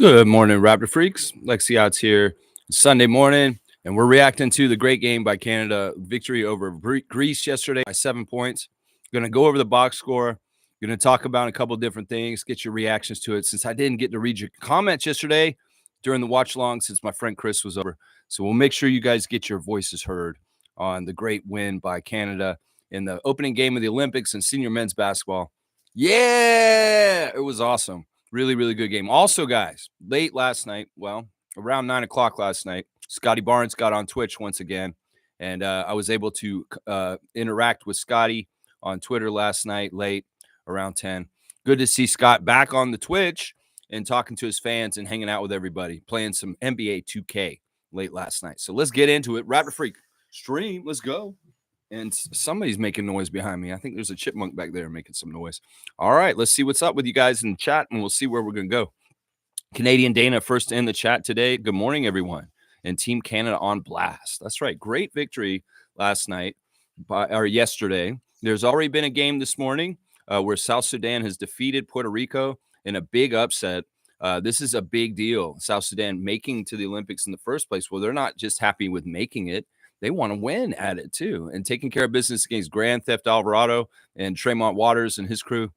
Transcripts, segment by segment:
Good morning, Raptor Freaks. Lexi Out's here Sunday morning, and we're reacting to the great game by Canada. Victory over Greece yesterday by 7 points. Going to go over the box score. Going to talk about a couple different things, get your reactions to it. Since I didn't get to read your comments yesterday during the watch along, since my friend Chris was over. So we'll make sure you guys get your voices heard on the great win by Canada in the opening game of the Olympics and senior men's basketball. Yeah, it was awesome. Really, really good game. Also, guys, late last night, well, around 9 o'clock last night, Scotty Barnes got on Twitch once again, and I was able to interact with Scotty on Twitter last night, late, around 10. Good to see Scott back on the Twitch and talking to his fans and hanging out with everybody, playing some NBA 2K late last night. So let's get into it. Raptor Freak stream, let's go. And somebody's making noise behind me. I think there's a chipmunk back there making some noise. All right, let's see what's up with you guys in the chat, and we'll see where we're going to go. Canadian Dana first in the chat today. Good morning, everyone. And Team Canada on blast. That's right. Great victory last night or yesterday. There's already been a game this morning where South Sudan has defeated Puerto Rico in a big upset. This is a big deal. South Sudan making to the Olympics in the first place. Well, they're not just happy with making it. They want to win at it too, and taking care of business against Grand Theft Alvarado and Tremont Waters and his crew.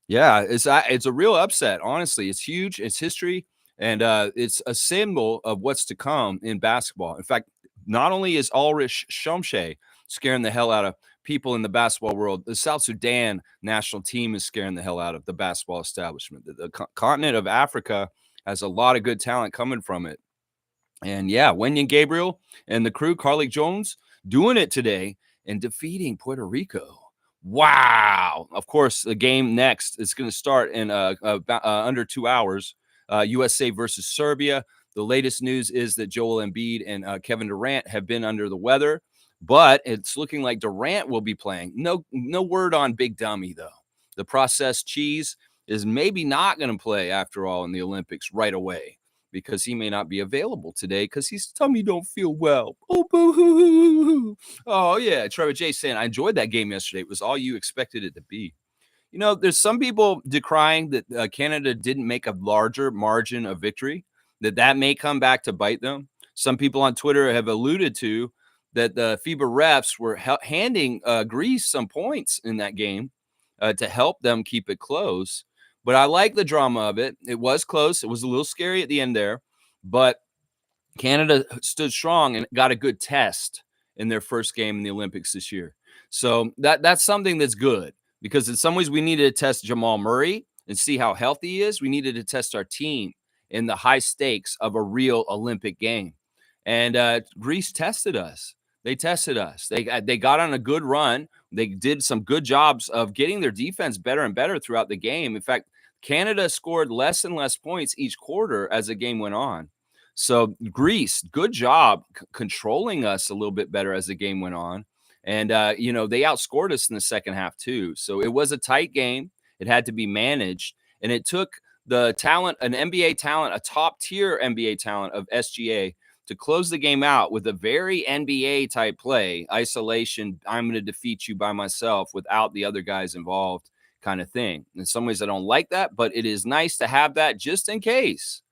Yeah, it's a real upset. Honestly, it's huge. It's history, and it's a symbol of what's to come in basketball. In fact, not only is Ulrich Shomshe scaring the hell out of people in the basketball world, the South Sudan national team is scaring the hell out of the basketball establishment. The continent of Africa has a lot of good talent coming from it. And yeah, Wenyan Gabriel and the crew, Carly Jones, doing it today and defeating Puerto Rico. Wow. Of course, the game next is going to start in under 2 hours. USA versus Serbia. The latest news is that Joel Embiid and Kevin Durant have been under the weather, but it's looking like Durant will be playing. No word on Big Dummy, though. The processed cheese is maybe not going to play after all in the Olympics right away, because he may not be available today because his tummy don't feel well. Oh, boo-hoo-hoo-hoo-hoo. Oh, yeah. Trevor J saying, I enjoyed that game yesterday. It was all you expected it to be. You know, there's some people decrying that Canada didn't make a larger margin of victory, that may come back to bite them. Some people on Twitter have alluded to that the FIBA refs were handing Greece some points in that game to help them keep it close. But I like the drama of it. It was close. It was a little scary at the end there, but Canada stood strong and got a good test in their first game in the Olympics this year. So that's something that's good, because in some ways we needed to test Jamal Murray and see how healthy he is. We needed to test our team in the high stakes of a real Olympic game. And Greece tested us. They tested us. They got on a good run. They did some good jobs of getting their defense better and better throughout the game. In fact, Canada scored less and less points each quarter as the game went on. So Greece, good job controlling us a little bit better as the game went on. And, they outscored us in the second half too. So it was a tight game. It had to be managed. And it took the talent, an NBA talent, a top tier NBA talent of SGA, to close the game out with a very NBA type play, isolation, I'm going to defeat you by myself without the other guys involved kind of thing. In some ways, I don't like that, but it is nice to have that just in case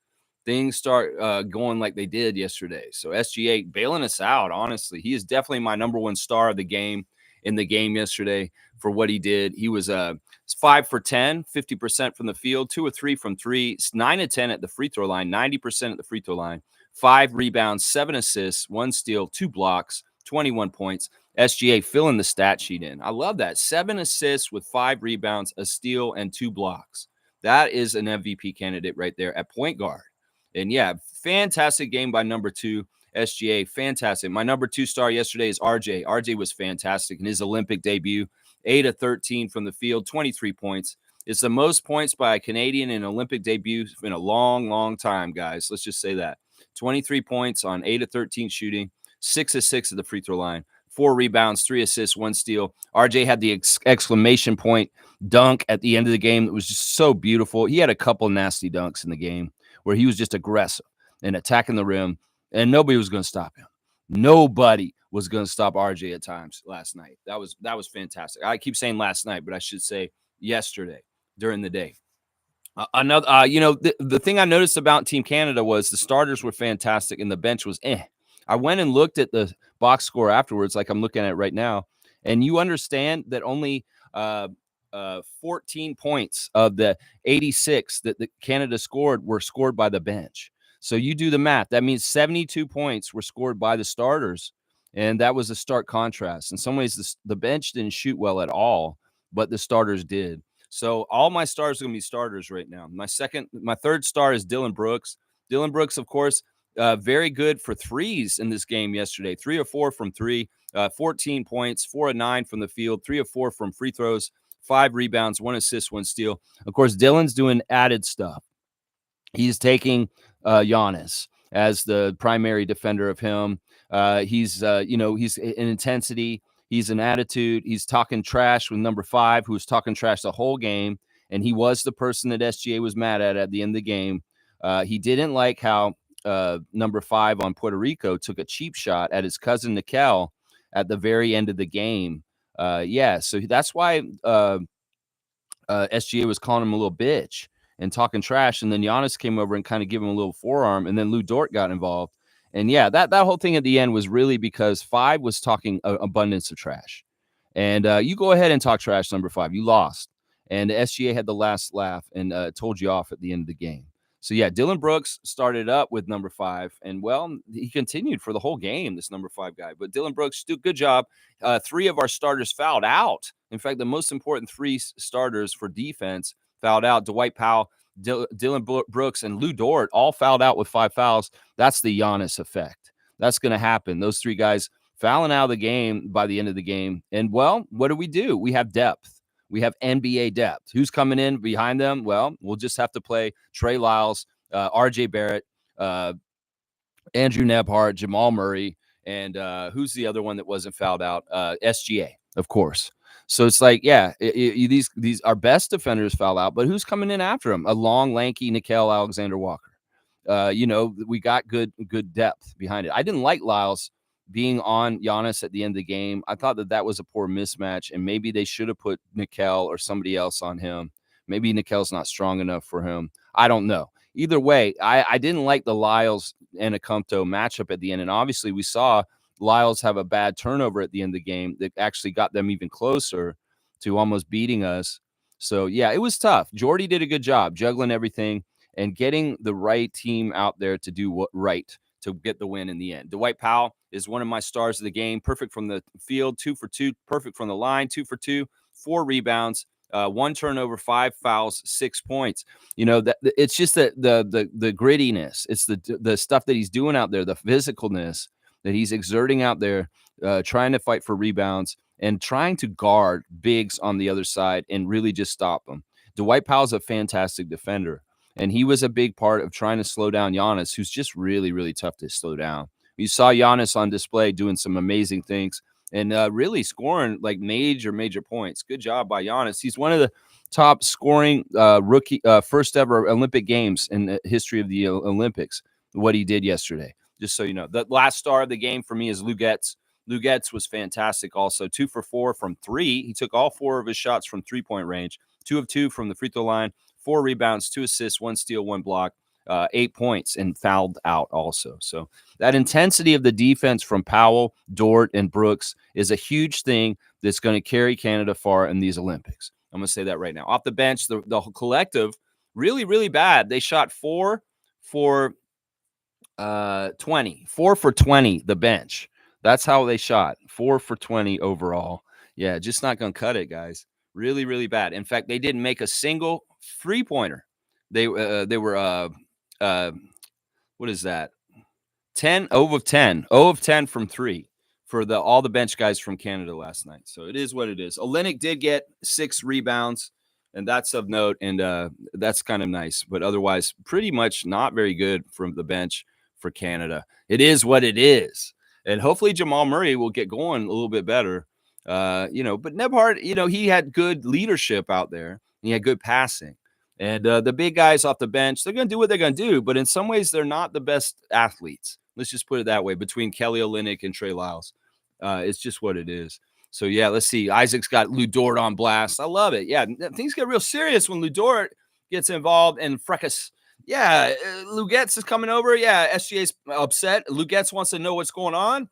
things start going like they did yesterday. So SGA bailing us out, honestly. He is definitely my number one star of the game in the game yesterday for what he did. He was 5 for 10, 50% from the field, 2 or 3 from three, 9 of 10 at the free throw line, 90% at the free throw line, 5 rebounds, 7 assists, 1 steal, 2 blocks, 21 points. SGA filling the stat sheet in. I love that. 7 assists with 5 rebounds, a steal, and 2 blocks. That is an MVP candidate right there at point guard. And yeah, fantastic game by number 2, SGA. Fantastic. My number 2 star yesterday is RJ. RJ was fantastic in his Olympic debut. 8 of 13 from the field, 23 points. It's the most points by a Canadian in an Olympic debut in a long, long time, guys. Let's just say that. 23 points on 8 of 13 shooting, 6 of 6 at the free throw line. 4 rebounds, 3 assists, 1 steal. RJ had the exclamation point dunk at the end of the game that was just so beautiful. He had a couple nasty dunks in the game where he was just aggressive and attacking the rim, and nobody was going to stop him. Nobody was going to stop RJ at times last night. That was fantastic. I keep saying last night, but I should say yesterday during the day. Another, the thing I noticed about Team Canada was the starters were fantastic and the bench was eh. I went and looked at the box score afterwards, like I'm looking at it right now, and you understand that only 14 points of the 86 that the Canada scored were scored by the bench. So you do the math. That means 72 points were scored by the starters, and that was a stark contrast. In some ways, the bench didn't shoot well at all, but the starters did. So all my stars are going to be starters right now. My third star is Dylan Brooks. Dylan Brooks, of course, very good for threes in this game yesterday. 3 of 4 from three, 14 points, 4 of 9 from the field, 3 of 4 from free throws, 5 rebounds, 1 assist, 1 steal. Of course, Dylan's doing added stuff. He's taking Giannis as the primary defender of him. He's an intensity. He's an attitude. He's talking trash with number 5, who was talking trash the whole game. And he was the person that SGA was mad at the end of the game. He didn't like how number 5 on Puerto Rico took a cheap shot at his cousin Nickel at the very end of the game. So that's why SGA was calling him a little bitch and talking trash. And then Giannis came over and kind of gave him a little forearm. And then Lou Dort got involved. And yeah, that whole thing at the end was really because 5 was talking abundance of trash. And you go ahead and talk trash, number 5. You lost. And SGA had the last laugh and told you off at the end of the game. So yeah, Dylan Brooks started up with number 5, and well, he continued for the whole game, this number 5 guy. But Dylan Brooks, good job. 3 of our starters fouled out. In fact, the most important 3 starters for defense fouled out. Dwight Powell, Dylan Brooks, and Lou Dort all fouled out with 5 fouls. That's the Giannis effect. That's going to happen. Those 3 guys fouling out of the game by the end of the game. And well, what do? We have depth. We have NBA depth. Who's coming in behind them? Well, we'll just have to play Trey Lyles, RJ Barrett, Andrew Nebhart, Jamal Murray, and who's the other one that wasn't fouled out? SGA, of course. So it's like, yeah, these our best defenders foul out, but who's coming in after him? A long, lanky Nickeil Alexander-Walker. We got good depth behind it. I didn't like Lyles being on Giannis at the end of the game. I thought that was a poor mismatch, and maybe they should have put Nickeil or somebody else on him. Maybe Nickeil's not strong enough for him. I don't know. Either way, I didn't like the Lyles and Akumto matchup at the end, and obviously we saw Lyles have a bad turnover at the end of the game that actually got them even closer to almost beating us. So, yeah, it was tough. Jordy did a good job juggling everything and getting the right team out there to do what right to get the win in the end. Dwight Powell is one of my stars of the game. Perfect from the field, 2 for 2. Perfect from the line, 2 for 2. 4 rebounds, 1 turnover, 5 fouls, 6 points. That it's just the grittiness. It's the stuff that he's doing out there, the physicalness that he's exerting out there, trying to fight for rebounds and trying to guard bigs on the other side and really just stop them. Dwight Powell's a fantastic defender. And he was a big part of trying to slow down Giannis, who's just really, really tough to slow down. You saw Giannis on display doing some amazing things and really scoring like major points. Good job by Giannis. He's one of the top scoring rookie first ever Olympic games in the history of the Olympics, what he did yesterday. Just so you know. The last star of the game for me is Lou Getz. Lou Getz was fantastic also. 2 for 4 from 3. He took all 4 of his shots from three-point range. 2 of 2 from the free throw line. 4 rebounds, 2 assists, 1 steal, 1 block, 8 points, and fouled out also. So that intensity of the defense from Powell, Dort, and Brooks is a huge thing that's going to carry Canada far in these Olympics. I'm going to say that right now. Off the bench, the collective, really, really bad. They shot 4 for 20. 4 for 20, the bench. That's how they shot. 4 for 20 overall. Yeah, just not going to cut it, guys. Really, really bad. In fact, they didn't make a single three-pointer. They were what is that? 0 of 10. 0 of 10 from 3 for all the bench guys from Canada last night. So it is what it is. Olynyk did get 6 rebounds, and that's of note, and that's kind of nice. But otherwise, pretty much not very good from the bench for Canada. It is what it is. And hopefully Jamal Murray will get going a little bit better. But Nebhart, he had good leadership out there. He had good passing. And the big guys off the bench, they're going to do what they're going to do. But in some ways, they're not the best athletes. Let's just put it that way. Between Kelly Olynyk and Trey Lyles, it's just what it is. So, yeah, let's see. Isaac's got Lou Dort on blast. I love it. Yeah, things get real serious when Lou Dort gets involved and fracas. Yeah, Lugetz is coming over. Yeah, SGA's upset. Lugetz wants to know what's going on.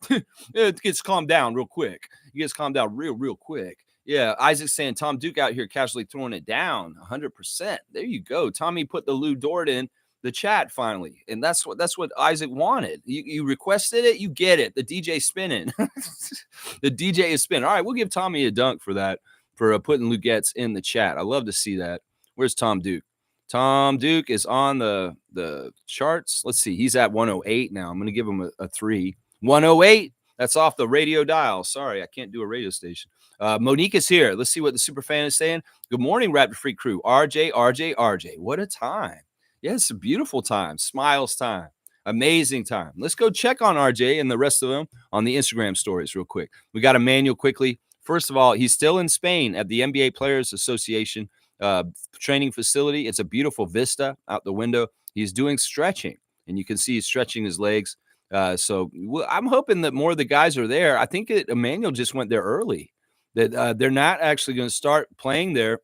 It gets calmed down real quick. He gets calmed down real quick. Yeah, Isaac's saying Tom Duke out here casually throwing it down 100%. There you go. Tommy put the Lou Dort in the chat finally, and that's what Isaac wanted. You requested it, you get it. The DJ spinning. The DJ is spinning. All right, we'll give Tommy a dunk for that, for putting Lugetz in the chat. I love to see that. Where's Tom Duke? Tom Duke is on the charts. Let's see. He's at 108 now. I'm going to give him a 3. 108. That's off the radio dial. Sorry, I can't do a radio station. Monique is here. Let's see what the super fan is saying. Good morning, Rapid Freak crew. RJ. What a time. Yeah, it's a beautiful time. Smiles time. Amazing time. Let's go check on RJ and the rest of them on the Instagram stories real quick. We got Emmanuel quickly. First of all, he's still in Spain at the NBA Players Association training facility. It's a beautiful vista out the window. He's doing stretching, and you can see he's stretching his legs. So I'm hoping that more of the guys are there. I think Emmanuel just went there early, that they're not actually going to start playing there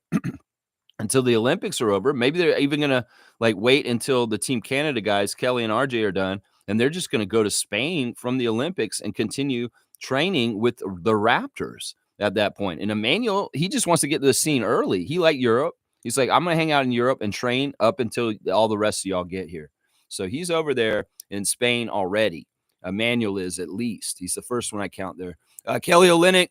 until the Olympics are over. Maybe they're even going to wait until the Team Canada guys, Kelly and RJ, are done, and they're just going to go to Spain from the Olympics and continue training with the Raptors at that point. And Emmanuel, he just wants to get to the scene early. He liked Europe. He's like, I'm going to hang out in Europe and train up until all the rest of y'all get here. So he's over there in Spain already. Emmanuel is, at least. He's the first one I count there. Kelly Olynyk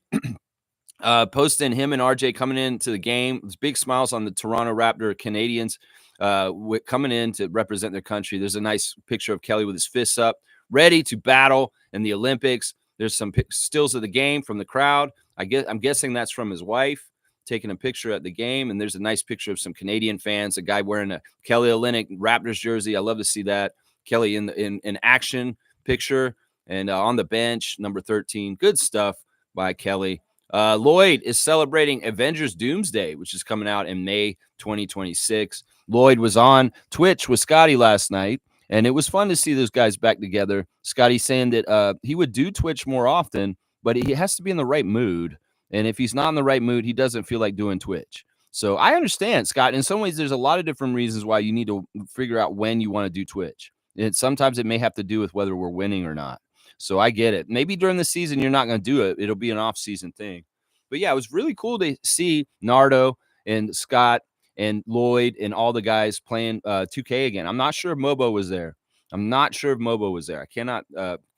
posting him and RJ coming into the game. There's big smiles on the Toronto Raptor Canadians coming in to represent their country. There's a nice picture of Kelly with his fists up, ready to battle in the Olympics. There's some stills of the game from the crowd. I'm guessing that's from his wife taking a picture at the game. And there's a nice picture of some Canadian fans, a guy wearing a Kelly Olynyk Raptors jersey. I love to see that. Kelly in action picture and on the bench, number 13. Good stuff by Kelly. Lloyd is celebrating Avengers Doomsday, which is coming out in May 2026. Lloyd was on Twitch with Scotty last night, and it was fun to see those guys back together. Scotty saying that he would do Twitch more often, but he has to be in the right mood. And if he's not in the right mood, he doesn't feel like doing Twitch. So I understand, Scott. In some ways, there's a lot of different reasons why you need to figure out when you want to do Twitch. And sometimes it may have to do with whether we're winning or not. So I get it. Maybe during the season, you're not going to do it. It'll be an off-season thing. But yeah, it was really cool to see Nardo and Scott and Lloyd and all the guys playing 2K again. I'm not sure if Mobo was there. I cannot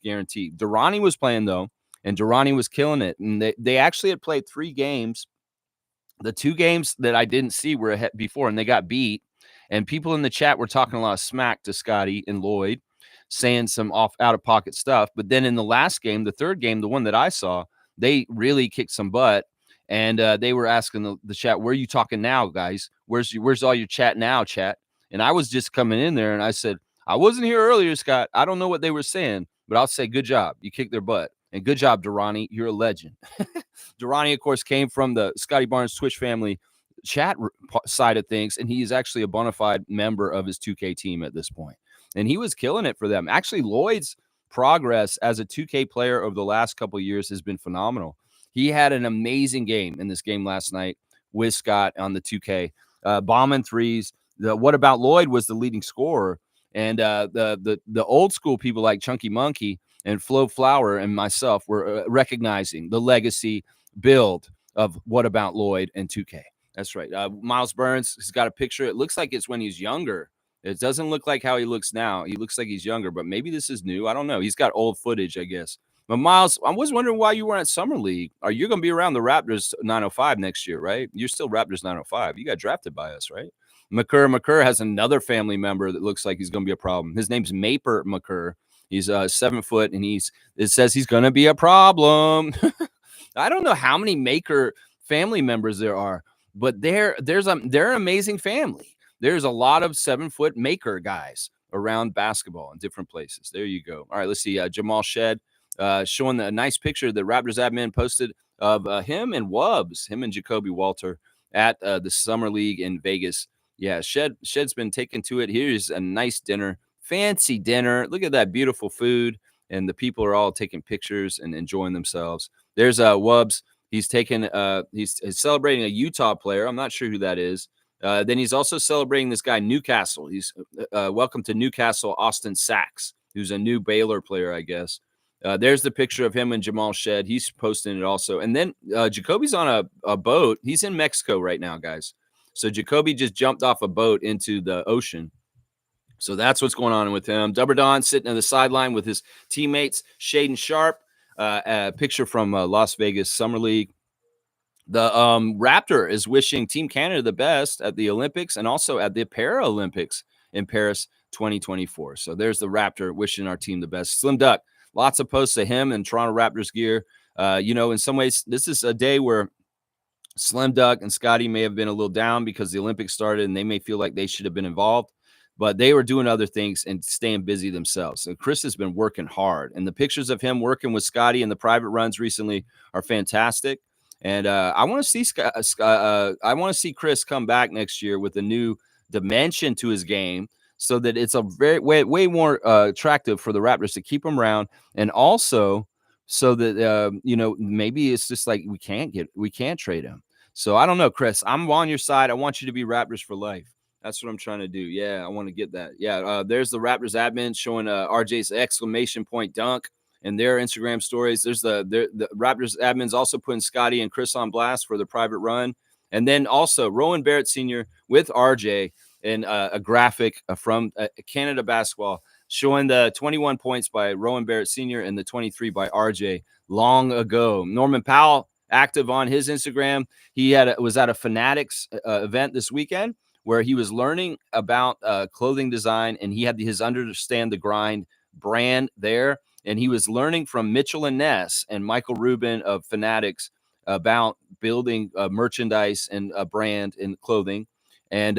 guarantee. Durrani was playing, though, and Durrani was killing it. And they actually had played 3 games. The 2 games that I didn't see were ahead before, and they got beat. And people in the chat were talking a lot of smack to Scotty and Lloyd, saying some out-of-pocket stuff. But then in the last game, the 3rd game, the one that I saw, they really kicked some butt. And they were asking the chat, where are you talking now, guys? Where's all your chat now, chat? And I was just coming in there, and I said, I wasn't here earlier, Scott. I don't know what they were saying, but I'll say good job. You kicked their butt. And good job, Durrani. You're a legend. Durrani, of course, came from the Scotty Barnes Twitch family chat side of things, and he is actually a bona fide member of his 2K team at this point. And he was killing it for them. Actually, Lloyd's progress as a 2K player over the last couple of years has been phenomenal. He had an amazing game in this game last night with Scott on the 2K. Bombing threes. What About Lloyd was the leading scorer. And the old school people like Chunky Monkey and Flo Flower and myself were recognizing the legacy build of What About Lloyd and 2K. That's right. Miles Burns has got a picture. It looks like it's when he's younger. It doesn't look like how he looks now. He looks like he's younger, but maybe this is new. I don't know. He's got old footage, I guess. But Miles, I was wondering why you weren't at Summer League. Are you going to be around the Raptors 905 next year, right? You're still Raptors 905. You got drafted by us, right? McCurr has another family member that looks like he's going to be a problem. His name's Maper McCurr. He's 7 foot, and it says he's going to be a problem. I don't know how many Maker family members there are, but they're an amazing family. There's a lot of 7 foot Maker guys around basketball in different places. There you go. All right, let's see. Jamal Shed showing a nice picture the Raptors admin posted of him and Wubbs, him and Jacoby Walter at the Summer League in Vegas. Yeah, Shed's been taken to it. Here's a nice dinner, fancy dinner. Look at that beautiful food, and the people are all taking pictures and enjoying themselves. There's Wubbs. He's celebrating a Utah player. I'm not sure who that is. Then he's also celebrating this guy, Newcastle. He's welcome to Newcastle, Austin Sachs, who's a new Baylor player, I guess. There's the picture of him and Jamal Shed. He's posting it also. And then Jacoby's on a boat. He's in Mexico right now, guys. So Jacoby just jumped off a boat into the ocean. So that's what's going on with him. Dubber sitting on the sideline with his teammates, Shaden Sharp. A picture from Las Vegas Summer League. The Raptor is wishing Team Canada the best at the Olympics and also at the Paralympics in Paris 2024. So there's the Raptor wishing our team the best. Slim Duck, lots of posts of him in Toronto Raptors gear. In some ways, this is a day where Slim Duck and Scotty may have been a little down because the Olympics started and they may feel like they should have been involved, but they were doing other things and staying busy themselves. So Chris has been working hard, and the pictures of him working with Scotty in the private runs recently are fantastic. And I want to see Chris come back next year with a new dimension to his game, so that it's a way more attractive for the Raptors to keep him around, and also so that maybe it's just like we can't trade him. So I don't know, Chris. I'm on your side. I want you to be Raptors for life. That's what I'm trying to do. Yeah, I want to get that. Yeah, there's the Raptors admin showing RJ's exclamation point dunk in their Instagram stories. There's the Raptors admins also putting Scotty and Chris on blast for the private run. And then also Rowan Barrett Sr. with RJ in a graphic from Canada basketball showing the 21 points by Rowan Barrett Sr. and the 23 by RJ long ago. Norman Powell active on his Instagram. He was at a Fanatics event this weekend where he was learning about clothing design, and he had his Understand the Grind brand there. And he was learning from Mitchell and Ness and Michael Rubin of Fanatics about building merchandise and a brand in clothing. And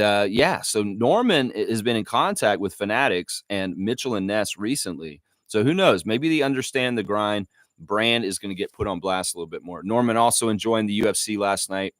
so Norman has been in contact with Fanatics and Mitchell and Ness recently. So who knows? Maybe the Understand the Grind brand is going to get put on blast a little bit more. Norman also enjoying the UFC last night,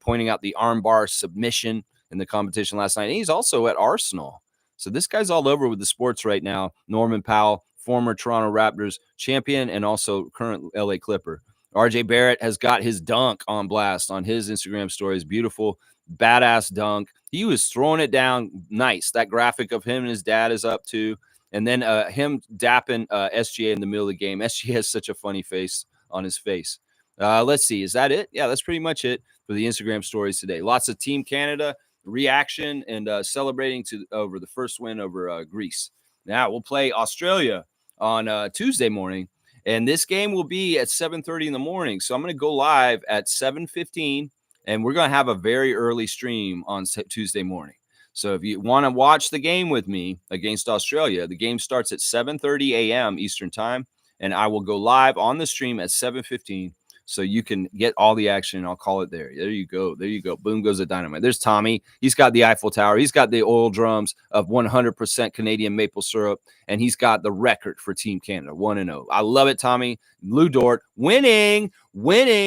pointing out the armbar submission in the competition last night. And he's also at Arsenal. So this guy's all over with the sports right now. Norman Powell, former Toronto Raptors champion and also current LA Clipper. RJ Barrett has got his dunk on blast on his Instagram stories. Beautiful, badass dunk. He was throwing it down nice. That graphic of him and his dad is up too. And then him dapping SGA in the middle of the game. SGA has such a funny face on his face. Let's see. Is that it? Yeah, that's pretty much it for the Instagram stories today. Lots of Team Canada reaction and celebrating over the first win over Greece. Now we'll play Australia on Tuesday morning, and this game will be at 7:30 in the morning. So I'm going to go live at 7:15, and we're going to have a very early stream on Tuesday morning. So if you want to watch the game with me against Australia, the game starts at 7:30 a.m. Eastern time, and I will go live on the stream at 7:15. So you can get all the action, and I'll call it there. There you go. There you go. Boom goes the dynamite. There's Tommy. He's got the Eiffel Tower. He's got the oil drums of 100% Canadian maple syrup, and he's got the record for Team Canada, 1-0. I love it, Tommy. Lou Dort, winning.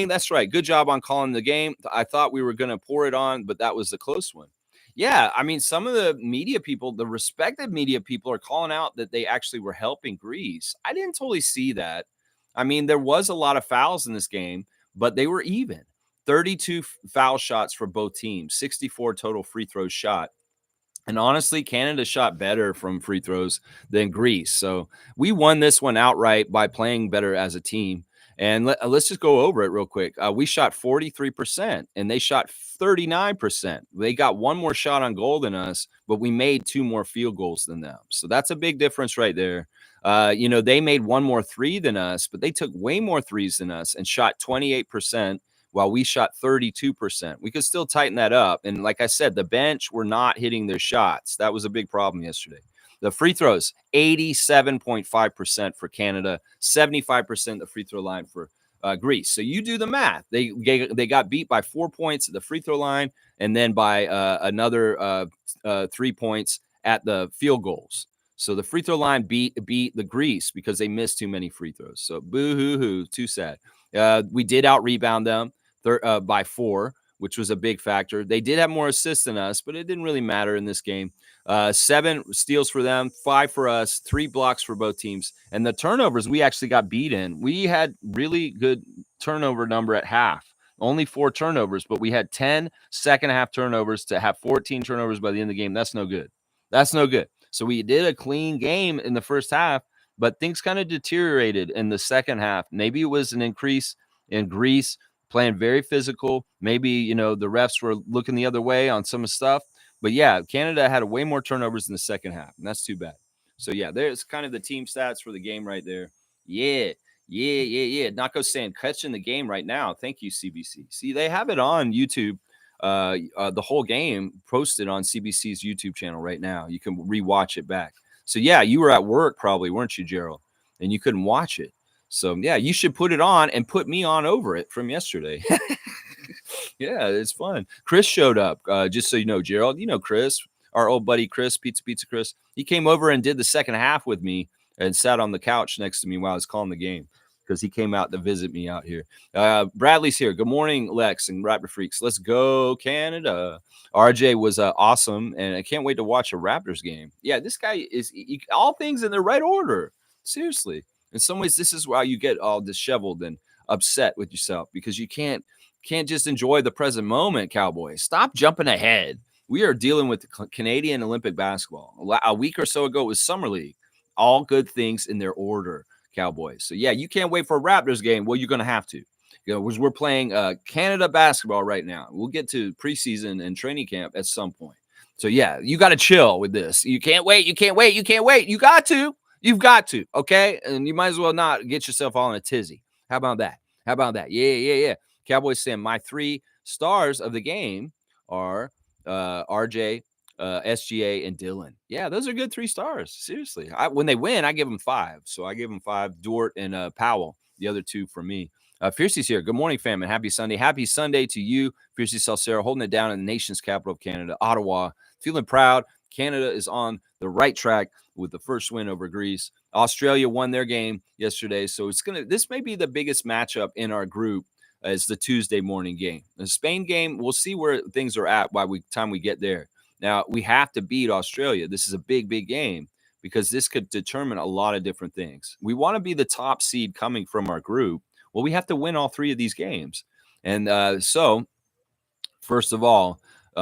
That's right. Good job on calling the game. I thought we were going to pour it on, but that was the close one. Yeah, I mean, some of the media people, the respected media people are calling out that they actually were helping Greece. I didn't totally see that. I mean, there was a lot of fouls in this game, but they were even. 32 foul shots for both teams, 64 total free throws shot. And honestly, Canada shot better from free throws than Greece. So we won this one outright by playing better as a team. And let's just go over it real quick. We shot 43%, and they shot 39%. They got one more shot on goal than us, but we made 2 more field goals than them. So that's a big difference right there. They made 1 more 3 than us, but they took way more threes than us and shot 28%. While we shot 32%. We could still tighten that up. And like I said, the bench were not hitting their shots. That was a big problem yesterday. The free throws, 87.5% for Canada, 75% the free throw line for Greece. So you do the math. They got beat by 4 points at the free throw line and then by another 3 points at the field goals. So the free throw line beat the Greece because they missed too many free throws. So boo-hoo-hoo, too sad. We did out-rebound them by 4, which was a big factor. They did have more assists than us, but it didn't really matter in this game. 7 steals for them, 5 for us, 3 blocks for both teams. And the turnovers, we actually got beat in. We had really good turnover number at half. Only 4 turnovers, but we had 10 second half turnovers to have 14 turnovers by the end of the game. That's no good. That's no good. So we did a clean game in the first half, but things kind of deteriorated in the second half. Maybe it was an increase in Greece playing very physical. Maybe, the refs were looking the other way on some stuff. But yeah, Canada had way more turnovers in the second half, and that's too bad. So yeah, there's kind of the team stats for the game right there. Yeah. Nako saying catching the game right now. Thank you, CBC. See, they have it on YouTube. The whole game posted on CBC's YouTube channel right now. You can rewatch it back. So yeah, you were at work probably, weren't you, Gerald? And you couldn't watch it. So yeah, you should put it on and put me on over it from yesterday. Yeah, it's fun. Chris showed up. Just so you know, Gerald, Chris, our old buddy Chris, Pizza Chris. He came over and did the second half with me and sat on the couch next to me while I was calling the game because he came out to visit me out here. Bradley's here. Good morning, Lex and Raptor Freaks. Let's go, Canada. RJ was awesome, and I can't wait to watch a Raptors game. Yeah, this guy is all things in the right order. Seriously. In some ways, this is why you get all disheveled and upset with yourself because you can't just enjoy the present moment, Cowboys. Stop jumping ahead. We are dealing with the Canadian Olympic basketball. A week or so ago, it was Summer League. All good things in their order, Cowboys. So, yeah, you can't wait for a Raptors game. Well, you're going to have to. We're playing Canada basketball right now. We'll get to preseason and training camp at some point. So, yeah, you got to chill with this. You can't wait. You got to. You've got to, okay? And you might as well not get yourself all in a tizzy. How about that? Yeah. Cowboys saying my 3 stars of the game are RJ, SGA, and Dylan. Yeah, those are good 3 stars. Seriously. When they win, I give them 5. So I give them 5. Dort and Powell, the other 2 for me. Fiercey's here. Good morning, fam, and happy Sunday. Happy Sunday to you, Fiercey Salcero, holding it down in the nation's capital of Canada, Ottawa. Feeling proud. Canada is on the right track with the first win over Greece. Australia won their game yesterday, so this may be the biggest matchup in our group as the Tuesday morning game. The Spain game, we'll see where things are at by the time we get there. Now, we have to beat Australia. This is a big, big game because this could determine a lot of different things. We want to be the top seed coming from our group. Well, we have to win all 3 of these games. And so, first of all,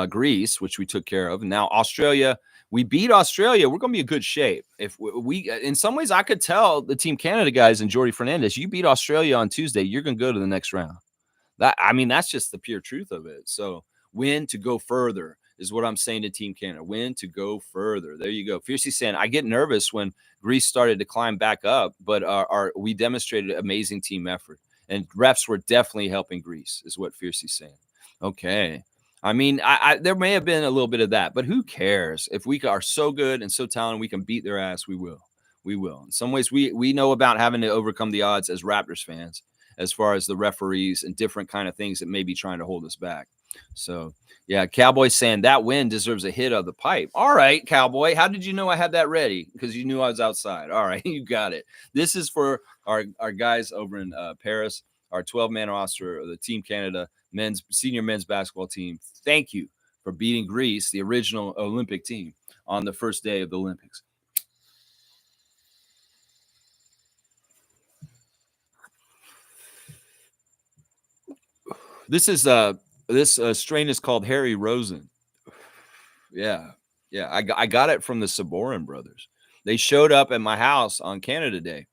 Greece, which we took care of. And now Australia, we beat Australia. We're going to be in good shape. If we, in some ways, I could tell the Team Canada guys and Jordy Fernandez, you beat Australia on Tuesday, you're going to go to the next round. That's just the pure truth of it. So win to go further is what I'm saying to Team Canada. Win to go further. There you go. Fiercey saying, I get nervous when Greece started to climb back up, but we demonstrated amazing team effort. And refs were definitely helping Greece, is what Fiercey's saying. Okay. There may have been a little bit of that, but who cares? If we are so good and so talented, we can beat their ass, we will. We will. In some ways, we know about having to overcome the odds as Raptors fans, as far as the referees and different kind of things that may be trying to hold us back. So, yeah, Cowboy saying that win deserves a hit of the pipe. All right, Cowboy, how did you know I had that ready? Because you knew I was outside. All right, you got it. This is for our guys over in Paris, our 12-man roster of the Team Canada senior men's basketball team. Thank you for beating Greece, the original Olympic team, on the first day of the Olympics. This is this strain is called Harry Rosen. Yeah. I got it from the Saborin brothers. They showed up at my house on Canada Day,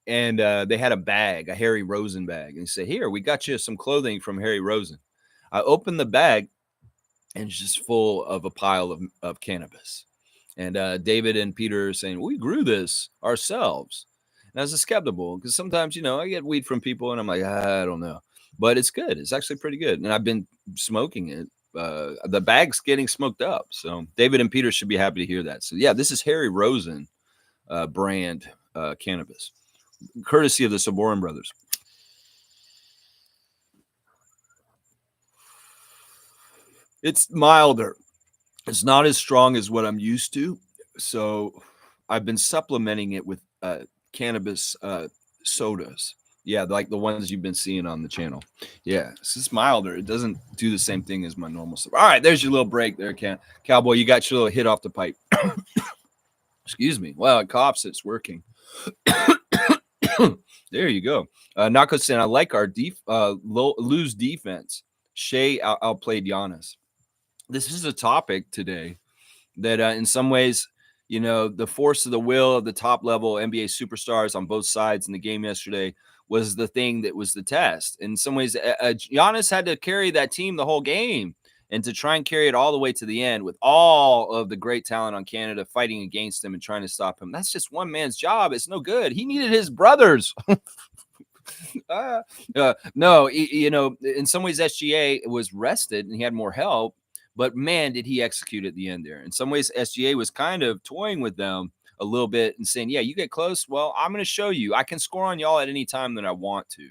and they had a bag, a Harry Rosen bag, and said, "Here, we got you some clothing from Harry Rosen." I opened the bag, and it's just full of a pile of cannabis. And David and Peter are saying, "We grew this ourselves." And I was skeptical because sometimes, I get weed from people, and I'm like, I don't know. But it's good. It's actually pretty good. And I've been smoking it. The bag's getting smoked up. So David and Peter should be happy to hear that. So, yeah, this is Harry Rosen brand cannabis, courtesy of the Saborin brothers. It's milder. It's not as strong as what I'm used to. So I've been supplementing it with cannabis sodas. Yeah, like the ones you've been seeing on the channel. Yeah, it's just milder. It doesn't do the same thing as my normal stuff. All right, there's your little break there, Cowboy. You got your little hit off the pipe. Excuse me. Well, it coughs. It's working. There you go. Nako saying, I like our lose defense. Shea outplayed Giannis. This is a topic today that in some ways, the force of the will of the top level NBA superstars on both sides in the game yesterday was the thing that was the test. In some ways, Giannis had to carry that team the whole game and to try and carry it all the way to the end with all of the great talent on Canada fighting against him and trying to stop him. That's just one man's job. It's no good. He needed his brothers. No, in some ways, SGA was rested and he had more help. But man, did he execute at the end there. In some ways, SGA was kind of toying with them a little bit and saying, yeah, you get close. Well, I'm going to show you. I can score on y'all at any time that I want to.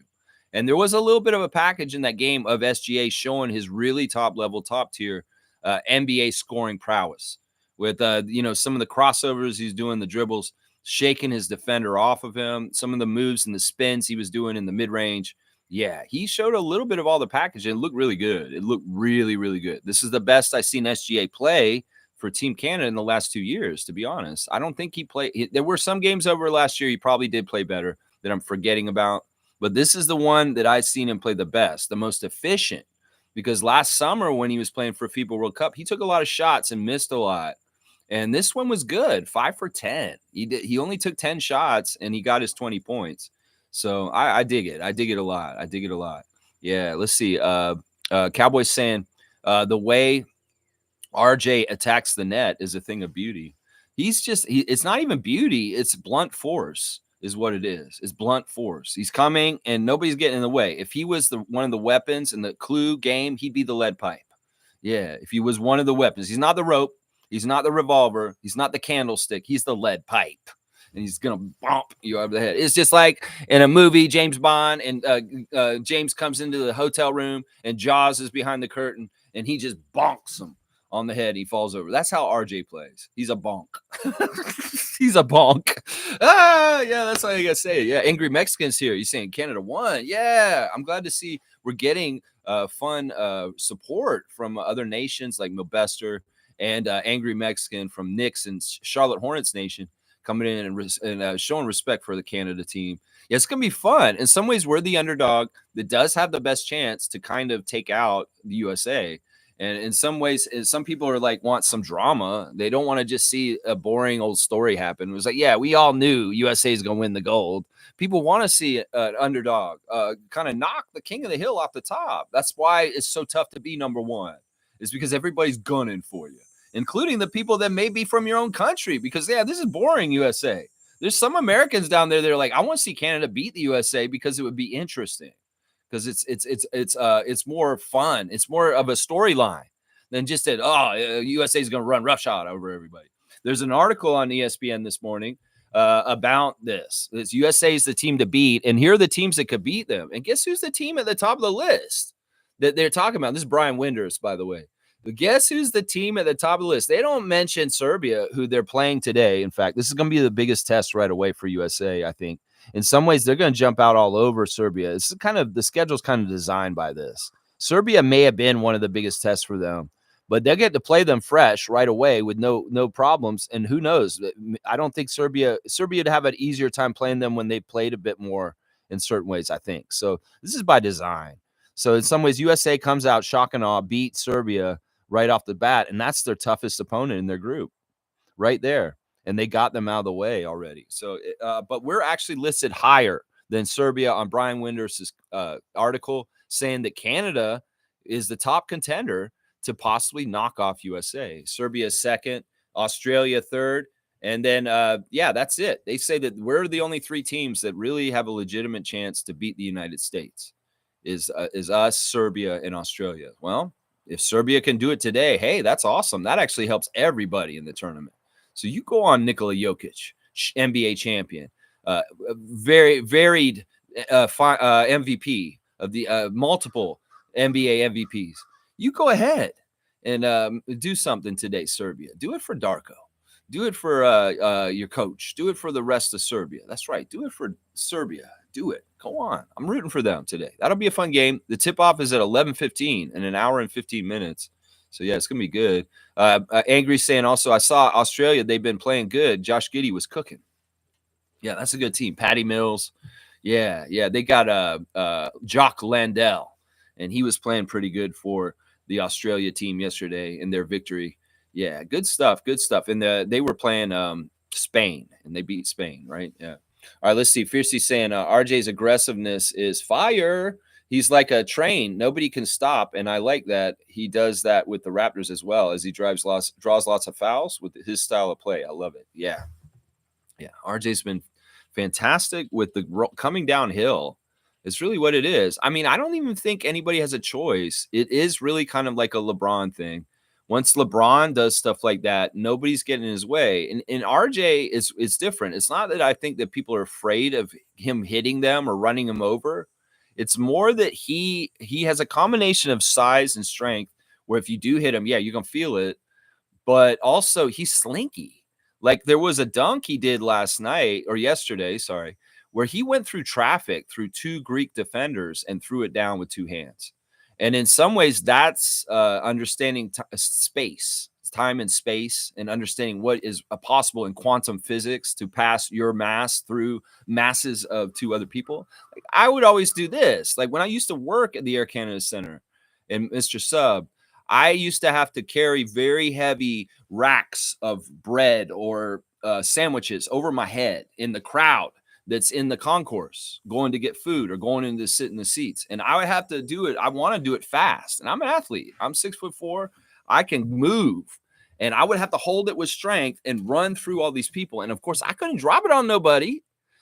And there was a little bit of a package in that game of SGA showing his really top level, top tier NBA scoring prowess with, some of the crossovers he's doing, the dribbles, shaking his defender off of him, some of the moves and the spins he was doing in the mid-range. Yeah, he showed a little bit of all the package and it looked really good. It looked really, really good. This is the best I've seen SGA play for Team Canada in the last 2 years, to be honest. I don't think he played. There were some games over last year he probably did play better that I'm forgetting about. But this is the one that I've seen him play the best, the most efficient. Because last summer when he was playing for FIBA World Cup, he took a lot of shots and missed a lot. And this one was good, 5 for 10. He only took 10 shots and he got his 20 points. So I dig it. I dig it a lot. I dig it a lot. Yeah, let's see. Cowboys saying the way RJ attacks the net is a thing of beauty. It's not even beauty. It's blunt force is what it is. It's blunt force. He's coming and nobody's getting in the way. If he was one of the weapons in the clue game, he'd be the lead pipe. Yeah, if he was one of the weapons. He's not the rope. He's not the revolver. He's not the candlestick. He's the lead pipe. And he's going to bump you over the head. It's just like in a movie, James Bond, and James comes into the hotel room, and Jaws is behind the curtain, and he just bonks him on the head. He falls over. That's how RJ plays. He's a bonk. He's a bonk. Yeah, that's all you got to say. Yeah, Angry Mexican's here. He's saying Canada won. Yeah, I'm glad to see we're getting fun support from other nations like Milbester and Angry Mexican from Knicks and Charlotte Hornets Nation coming in and showing respect for the Canada team. Yeah, it's going to be fun. In some ways, we're the underdog that does have the best chance to kind of take out the USA. And in some ways, some people are like, want some drama. They don't want to just see a boring old story happen. It was like, yeah, we all knew USA is going to win the gold. People want to see an underdog kind of knock the king of the hill off the top. That's why it's so tough to be number one. It's because everybody's gunning for you, including the people that may be from your own country, because, yeah, this is boring, USA. There's some Americans down there that are like, I want to see Canada beat the USA because it would be interesting, because it's more fun. It's more of a storyline than just that, USA is going to run roughshod over everybody. There's an article on ESPN this morning about this. It's USA is the team to beat, and here are the teams that could beat them. And guess who's the team at the top of the list that they're talking about? This is Brian Winders, by the way. But guess who's the team at the top of the list? They don't mention Serbia, who they're playing today. In fact, this is going to be the biggest test right away for USA, I think. In some ways, they're going to jump out all over Serbia. It's the schedule's kind of designed by this. Serbia may have been one of the biggest tests for them, but they'll get to play them fresh right away with no problems. And who knows? I don't think Serbia would have an easier time playing them when they played a bit more in certain ways, I think. So this is by design. So in some ways, USA comes out shock and awe, beat Serbia right off the bat, and that's their toughest opponent in their group right there. And they got them out of the way already. So, but we're actually listed higher than Serbia on Brian Winders' article, saying that Canada is the top contender to possibly knock off USA. Serbia second, Australia third, and then, that's it. They say that we're the only three teams that really have a legitimate chance to beat the United States, is us, Serbia, and Australia. Well, if Serbia can do it today, hey, that's awesome. That actually helps everybody in the tournament. So you go on Nikola Jokic, NBA champion, very varied MVP of the multiple NBA MVPs. You go ahead and do something today, Serbia. Do it for Darko. Do it for your coach. Do it for the rest of Serbia. That's right. Do it for Serbia. Do it. Go on. I'm rooting for them today. That'll be a fun game. The tip-off is at 11:15 in an hour and 15 minutes. So, yeah, it's going to be good. Angry saying also, I saw Australia. They've been playing good. Josh Giddey was cooking. Yeah, that's a good team. Patty Mills. Yeah, yeah. They got Jock Landell, and he was playing pretty good for the Australia team yesterday in their victory. Yeah, good stuff. Good stuff. And they were playing Spain, and they beat Spain, right? Yeah. All right, let's see. Fiercely saying RJ's aggressiveness is fire. He's like a train. Nobody can stop. And I like that he does that with the Raptors as well, as he draws lots of fouls with his style of play. I love it. Yeah. Yeah. RJ's been fantastic with the coming downhill. It's really what it is. I mean, I don't even think anybody has a choice. It is really kind of like a LeBron thing. Once LeBron does stuff like that, nobody's getting in his way. And RJ is different. It's not that I think that people are afraid of him hitting them or running him over. It's more that he has a combination of size and strength where if you do hit him, yeah, you're gonna feel it. But also he's slinky. Like there was a dunk he did last night or yesterday, sorry, where he went through traffic through two Greek defenders and threw it down with two hands. And in some ways, that's understanding space, time and space, and understanding what is possible in quantum physics to pass your mass through masses of two other people. Like, I would always do this. Like when I used to work at the Air Canada Center and Mr. Sub, I used to have to carry very heavy racks of bread or sandwiches over my head in the crowd that's in the concourse going to get food or going in to sit in the seats. And I would have to do it. I want to do it fast. And I'm an athlete. I'm 6'4". I can move. And I would have to hold it with strength and run through all these people. And of course, I couldn't drop it on nobody.